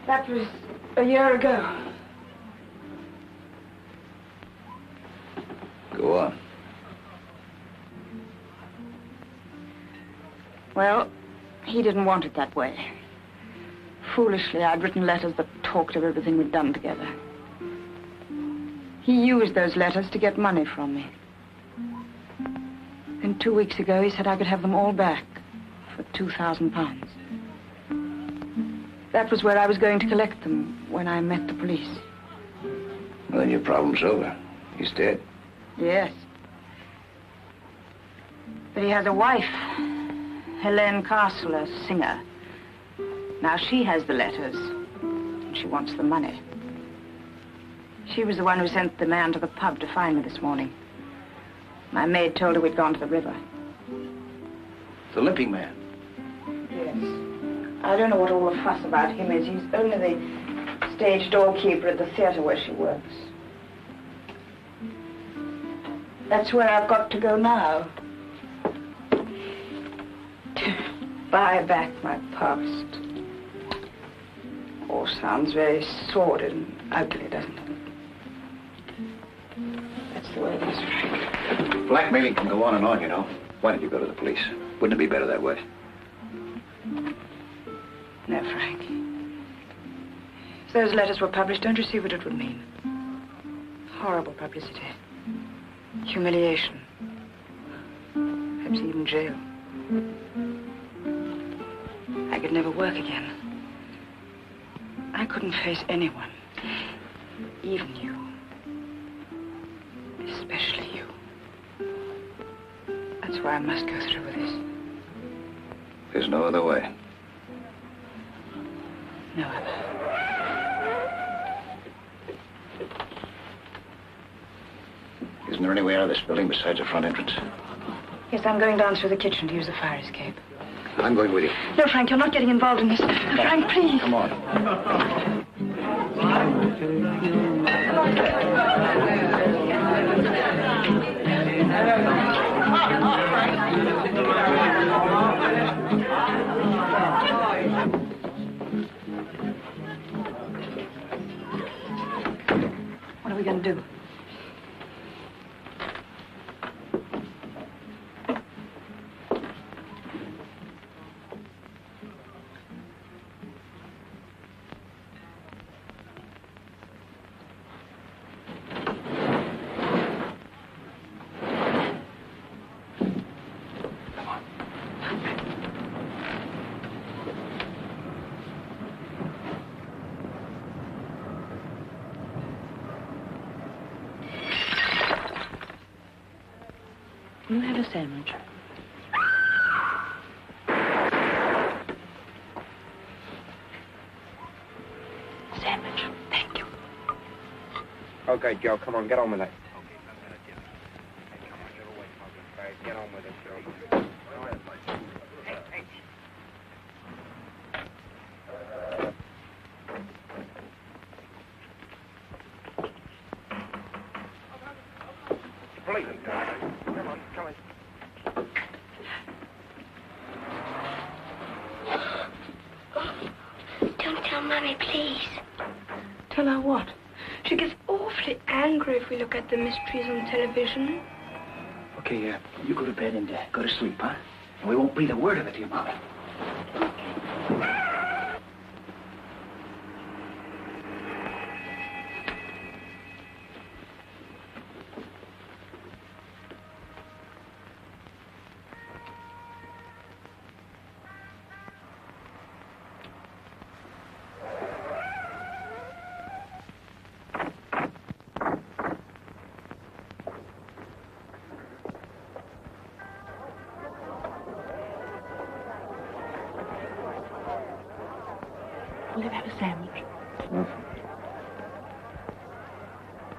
That was a year ago. Go on. Well, he didn't want it that way. Foolishly, I'd written letters that talked of everything we'd done together. He used those letters to get money from me. And 2 weeks ago, he said I could have them all back for £2,000. That was where I was going to collect them when I met the police. Well, then your problem's over. He's dead. Yes. But he has a wife, Helene Castle, a singer. Now she has the letters, and she wants the money. She was the one who sent the man to the pub to find me this morning. My maid told her we'd gone to the river. The Limping Man. Yes. I don't know what all the fuss about him is. He's only the stage doorkeeper at the theater where she works. That's where I've got to go now. To buy back my past. All sounds very sordid and ugly, doesn't it? That's the way it is, Frank. Blackmailing can go on and on, you know. Why don't you go to the police? Wouldn't it be better that way? No, Frank. If those letters were published, don't you see what it would mean? Horrible publicity. Humiliation. Perhaps even jail. I could never work again. I couldn't face anyone. Even you. Especially you. That's why I must go through with this. There's no other way. No other. Isn't there any way out of this building besides the front entrance? Yes, I'm going down through the kitchen to use the fire escape. I'm going with you. No, Frank, you're not getting involved in this. Frank, please. Come on. What are we going to do? Will you have a sandwich? Sandwich. Thank you. Okay, Joe, come on, get on with it. Get on with it, Joe. Police. Come on, come on. Don't tell Mommy, please. Tell her what? She gets awfully angry if we look at the mysteries on television. Okay, you go to bed and go to sleep, huh? And we won't breathe a word of it to your mommy. Will you have a sandwich?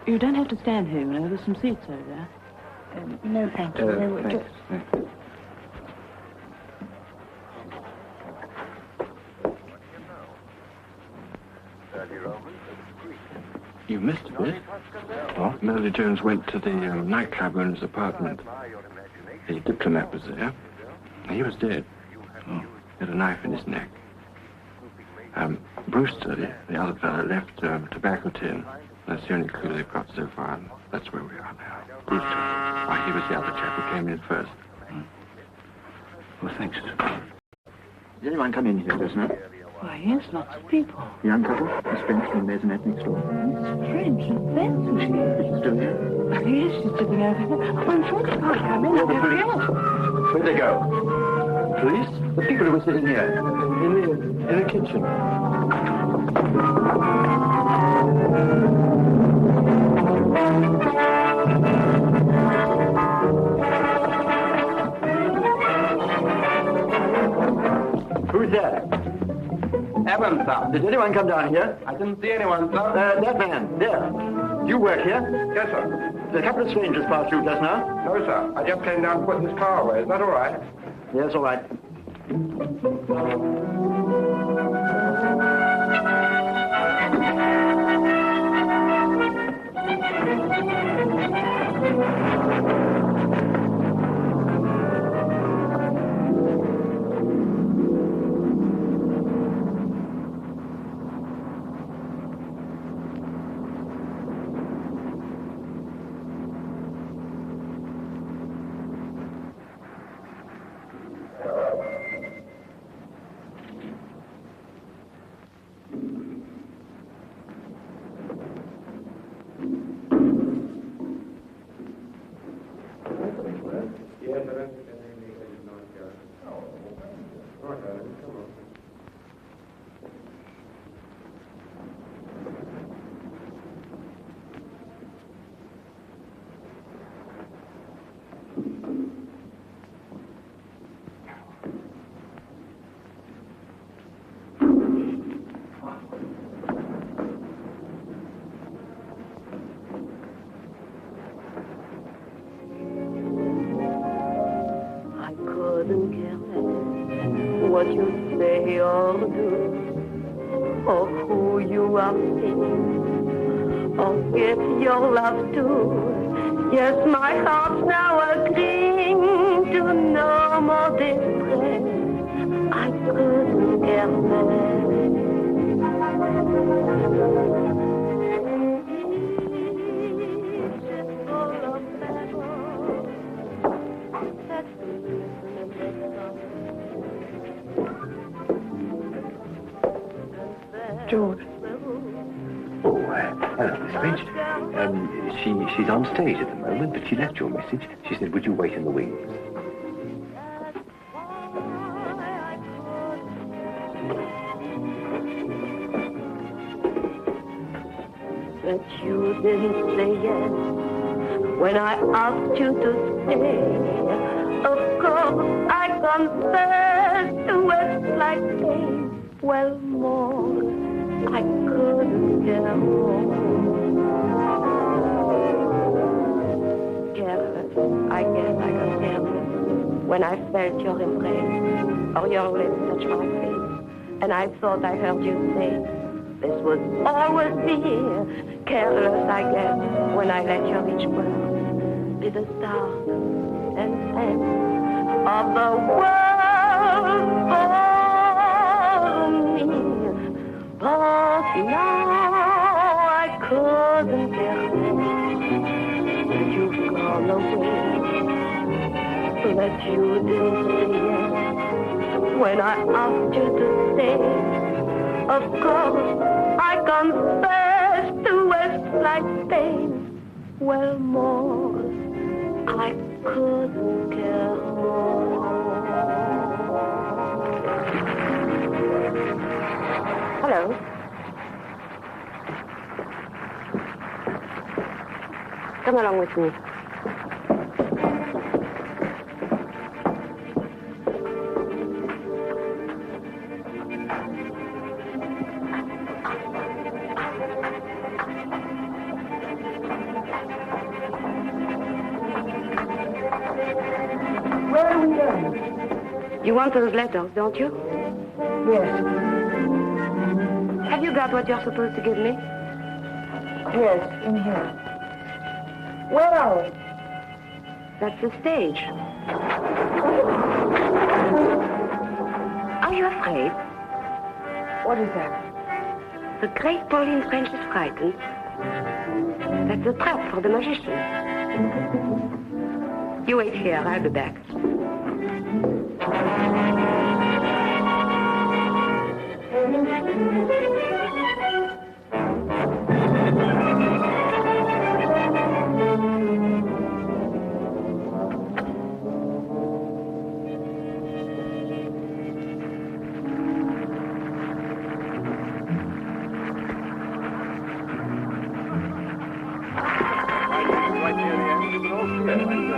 You don't have to stand here, you know. There's some seats over there. No, thank you. No, Thanks. You missed a bit. What? Melody Jones went to the nightclub owner's apartment. The diplomat was there. He was dead. Oh. He had a knife in his neck. Brewster, the other fellow, left a tobacco tin. That's the only clue they've got so far, and that's where we are now. These two. He was the other chap who came in first. Well, thanks. Did anyone come in here just now? Why, yes, lots of people. The young couple, Miss French from the maisonette next door. Miss French and Benson, she is. She's still here? Yes, she's sitting over there. Oh, I'm sure she can't come in. Oh, the police. Where'd they go? Police? The people who were sitting here. In the kitchen. Who's there? Evans, sir. Did anyone come down here? I didn't see anyone, sir. That man, there. You work here? Yes, sir. Did a couple of strangers pass through just now? No, sir. I just came down to put this car away. Is that all right? Yes, all right. What you say or do, or who you are seeing, or give your love to. Yes, my heart's now agreeing to no more distress. I couldn't care less. George. Oh, hello, Miss French. She's on stage at the moment, but she left your message. She said, would you wait in the wings? That you didn't say yes when I asked you to stay. Of course, I confess to it like pain. Well, more, I couldn't care more. Careless, I guess I got careless when I felt your embrace or your lips touch my face, and I thought I heard you say, this would always be here. Careless, I guess, when I let your rich world be the start and end of the world for me. But now I couldn't care less. You've gone away, that you didn't say yes when I asked you to stay. Of course, I confess to a slight pain. Well, more, I couldn't care more. Hello. Come along with me. Where are we going? You want those letters, don't you? Yes. Have you got what you're supposed to give me? Yes, in here. Where are we? That's the stage. Are you afraid? What is that? The great Pauline French is frightened. That's a trap for the magician. You wait here, I'll be back.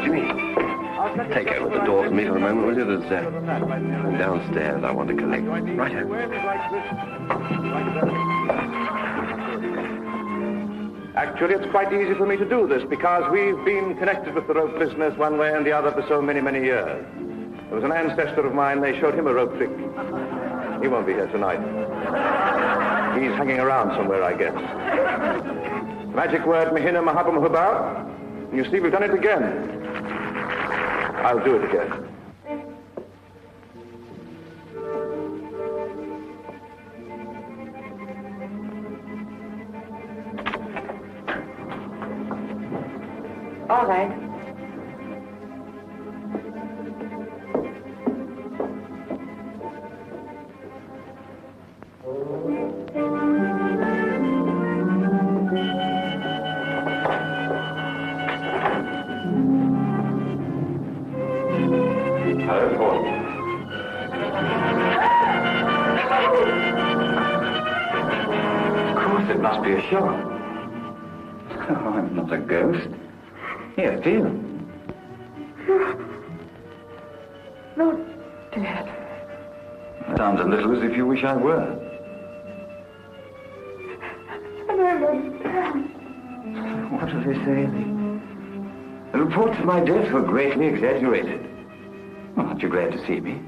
Jimmy, take over the door for me for a moment, will you? There's downstairs I want to collect. Righto. Actually, it's quite easy for me to do this because we've been connected with the rope business one way and the other for so many, many years. There was an ancestor of mine, they showed him a rope trick. He won't be here tonight. He's hanging around somewhere, I guess. Magic word, Mahina Mahabam Hubab. You see, we've done it again. I'll do it again. All right. It must be a shock. Oh, I'm not a ghost. Here, feel. No, Dad. Sounds a little as if you wish I were. I don't understand. What do they say? The reports of my death were greatly exaggerated. Well, aren't you glad to see me?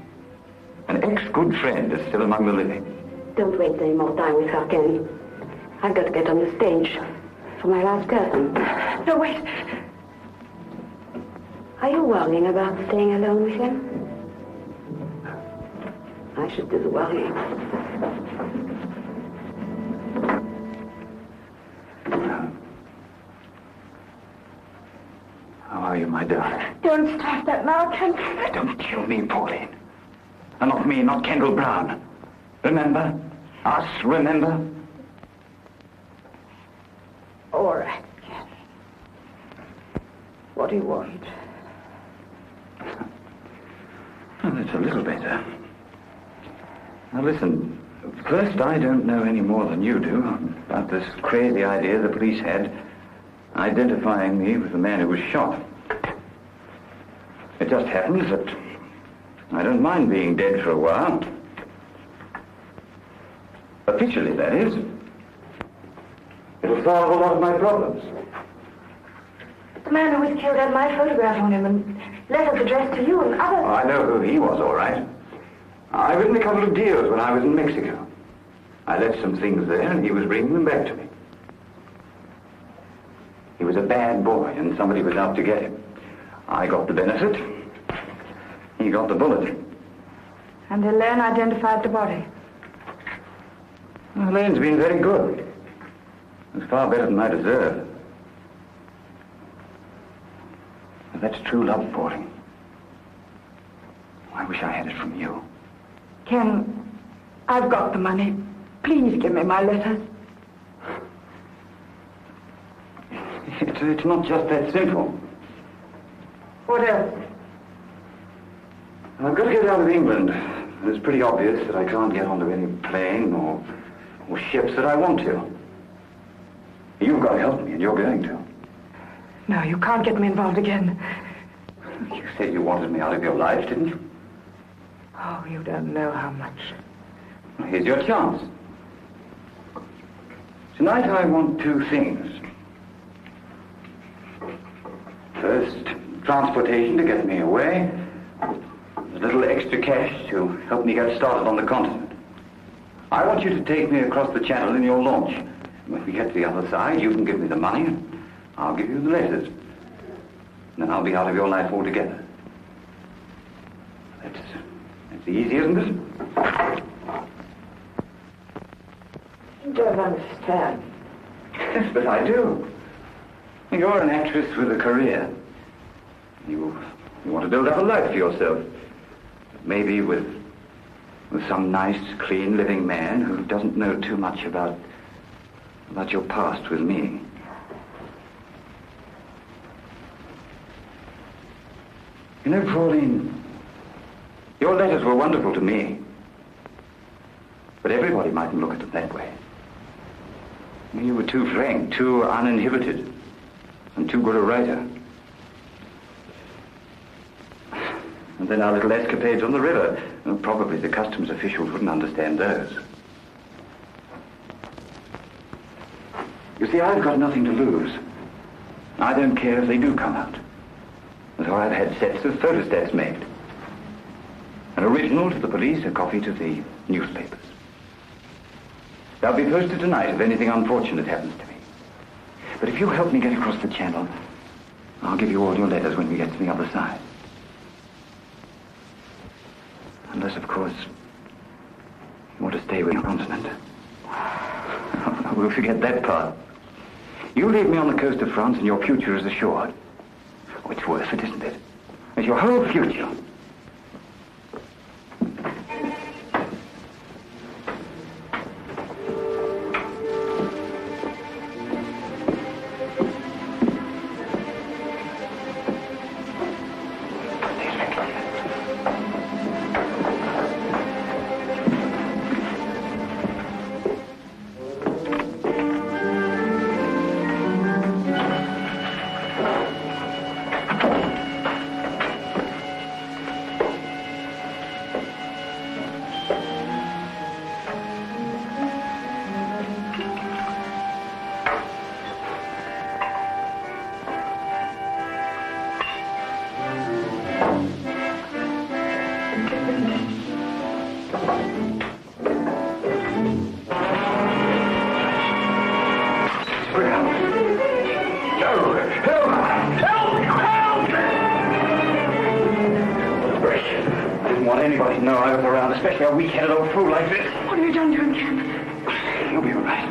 An ex-good friend is still among the living. Don't waste any more time with her, Ken. I've got to get on the stage for my last curtain. No, wait. Are you worrying about staying alone with him? I should do the worrying. How are you, my darling? Don't stop that now, Ken. Don't kill me, Pauline. And not me, not Kendall Brown. Remember? Us, remember? All right, Ken. What do you want? Well, that's a little better. Now, listen. First, I don't know any more than you do about this crazy idea the police had identifying me with the man who was shot. It just happens that I don't mind being dead for a while. Officially, that is. It'll solve a lot of my problems. The man who was killed had my photograph on him and letters addressed to you and others. Oh, I know who he was, all right. I written a couple of deals when I was in Mexico. I left some things there, and he was bringing them back to me. He was a bad boy, and somebody was out to get him. I got the benefit. He got the bullet. And Helene identified the body. Well, Helene's been very good. It's far better than I deserve. But that's true love, Pauline. I wish I had it from you. Ken, I've got the money. Please give me my letters. It's not just that simple. What else? I've got to get out of England. It's pretty obvious that I can't get onto any plane or ships that I want to. You've got to help me, and you're going to. No, you can't get me involved again. You said you wanted me out of your life, didn't you? Oh, you don't know how much. Well, here's your chance. Tonight I want two things. First, transportation to get me away. A little extra cash to help me get started on the continent. I want you to take me across the channel in your launch. When we get to the other side, you can give me the money, and I'll give you the letters. And then I'll be out of your life altogether. That's easy, isn't it? You don't understand. Yes, but I do. You're an actress with a career. You want to build up a life for yourself. Maybe with some nice, clean, living man who doesn't know too much about your past with me. You know, Pauline, your letters were wonderful to me. But everybody mightn't look at them that way. You were too frank, too uninhibited, and too good a writer. And then our little escapades on the river. Well, probably the customs officials wouldn't understand those. You see, I've got nothing to lose. I don't care if they do come out. And so I've had sets of photostats made. An original to the police, a copy to the newspapers. They'll be posted tonight if anything unfortunate happens to me. But if you help me get across the channel, I'll give you all your letters when we get to the other side. Unless, of course, you want to stay with your continent. We'll forget that part. You leave me on the coast of France and your future is assured. Oh, it's worth it, isn't it? It's your whole future. Especially a weak-headed old fool like this. What have you done to him, Kemp? You'll be all right.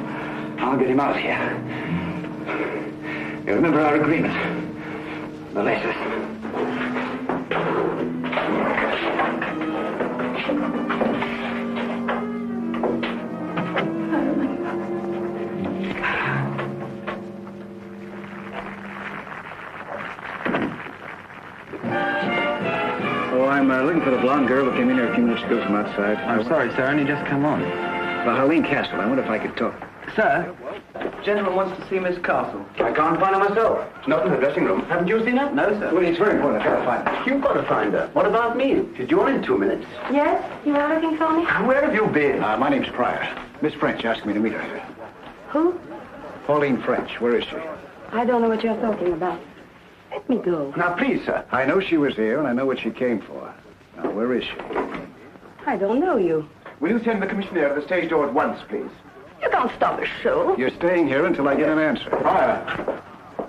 I'll get him out of here. You remember our agreement? The letters. Looking for the blonde girl who came in here a few minutes ago from outside. I'm sorry, sir. Only just come on. Helene Castle. I wonder if I could talk. Sir, gentleman wants to see Miss Castle. I can't find her myself. Not in the dressing room. Haven't you seen her? No, sir. Well, it's very important. I've got to find her. You've got to find her. What about me? Did you want in 2 minutes? Yes? You were looking for me? Where have you been? My name's Pryor. Miss French asked me to meet her here. Who? Pauline French. Where is she? I don't know what you're talking about. Let me go. Now, please, sir. I know she was here, and I know what she came for. Now, where is she? I don't know you. Will you send the commissioner to the stage door at once, please? You can't stop a show. You're staying here until I get an answer. Pryor,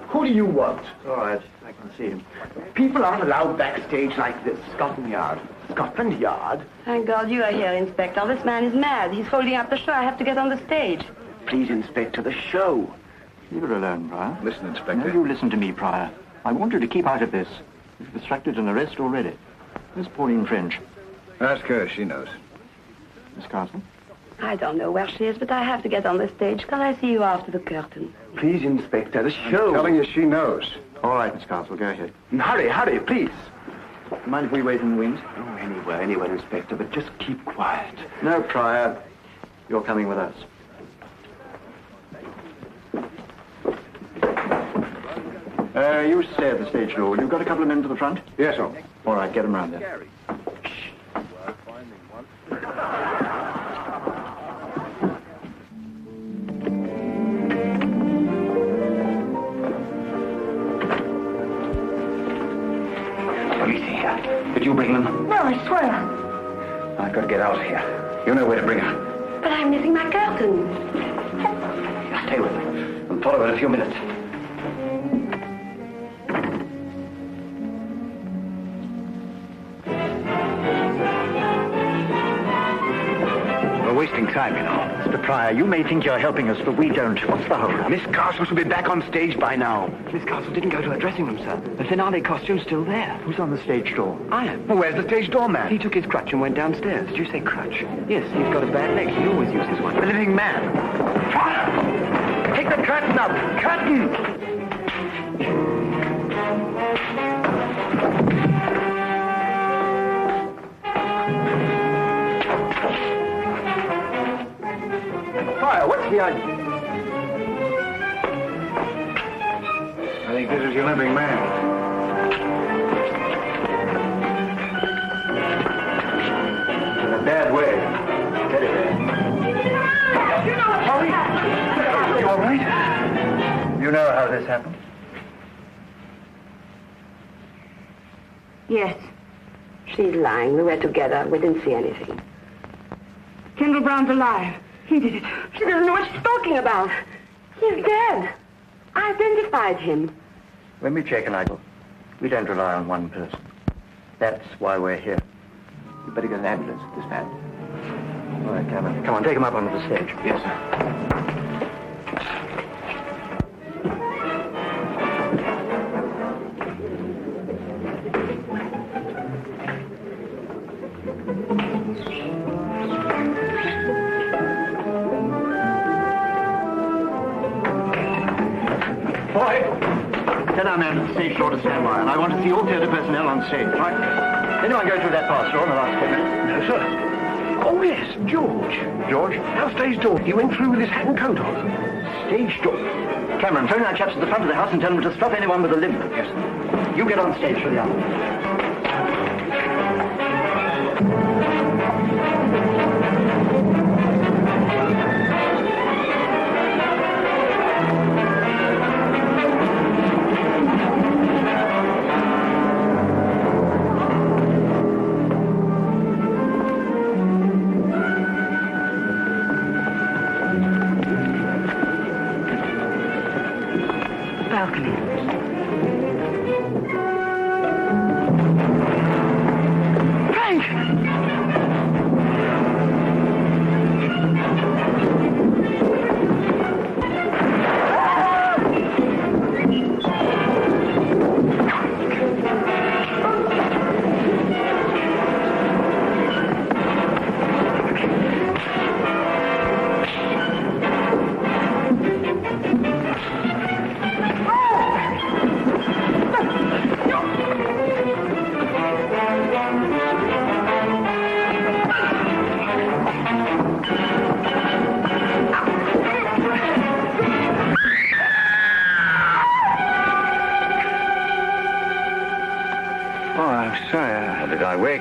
who do you want? All right, I can see him. People aren't allowed backstage like this. Scotland Yard. Scotland Yard? Thank God you are here, Inspector. This man is mad. He's holding up the show. I have to get on the stage. Please, Inspector, the show. Leave her alone, Pryor. Listen, Inspector. No, you listen to me, Pryor. I want you to keep out of this. You've distracted an arrest already. Miss Pauline French. Ask her. She knows. Miss Castle? I don't know where she is, but I have to get on the stage. Can I see you after the curtain? Please, Inspector, the show. I'm telling you, she knows. All right, Miss Castle, go ahead. Hurry, hurry, please. Mind if we wait in the wings? Oh, anywhere, Inspector, but just keep quiet. No, Pryor. You're coming with us. You stay at the stage door. You've got a couple of men to the front? Yes, sir. All right, get them round there. Police here. Did you bring them? No, I swear. I've got to get out of here. You know where to bring her. But I'm missing my curtain. stay with her. I'll follow in a few minutes. We're wasting time, you know. Mr. Pryor, you may think you're helping us, but we don't. What's the hold? Miss Castle should be back on stage by now. Miss Castle didn't go to her dressing room, sir. The finale costume's still there. Who's on the stage door? I am. Well, where's the stage doorman? He took his crutch and went downstairs. Did you say crutch? Yes, he's got a bad leg. He always uses one. The living man. Fire! Take the curtain up! Curtain! Fire, what's behind you? I think this is your living man. In a bad way. Steady there. You all right? You know how this happened? Yes. She's lying. We were together. We didn't see anything. Kendall Brown's alive. He did it. She doesn't know what she's talking about. He's dead. I identified him. When we check an idol, we don't rely on one person. That's why we're here. You better get an ambulance for this man. All right, Cameron. Come on, take him up onto the stage. Yes, sir. Tell our man at the stage door to stand by, and I want to see all theatre personnel on stage. Right? Anyone go through that pass door in the last 10 minutes? No, sir. Oh, yes, George. George? Our stage door. He went through with his hat and coat on. Stage door? Cameron, phone our chaps at the front of the house and tell them to stop anyone with a limp. Yes, sir. You get on stage for the hour.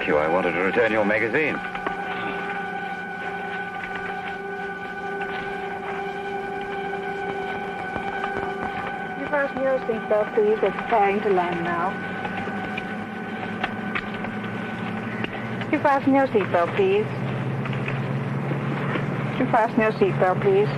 I wanted to return your magazine. You fasten your seatbelt, please. It's preparing to land now. You fasten your seatbelt, please. You fasten your seatbelt, please.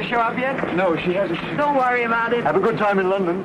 Show up yet? No, she hasn't. Don't worry about it. Have a good time in London.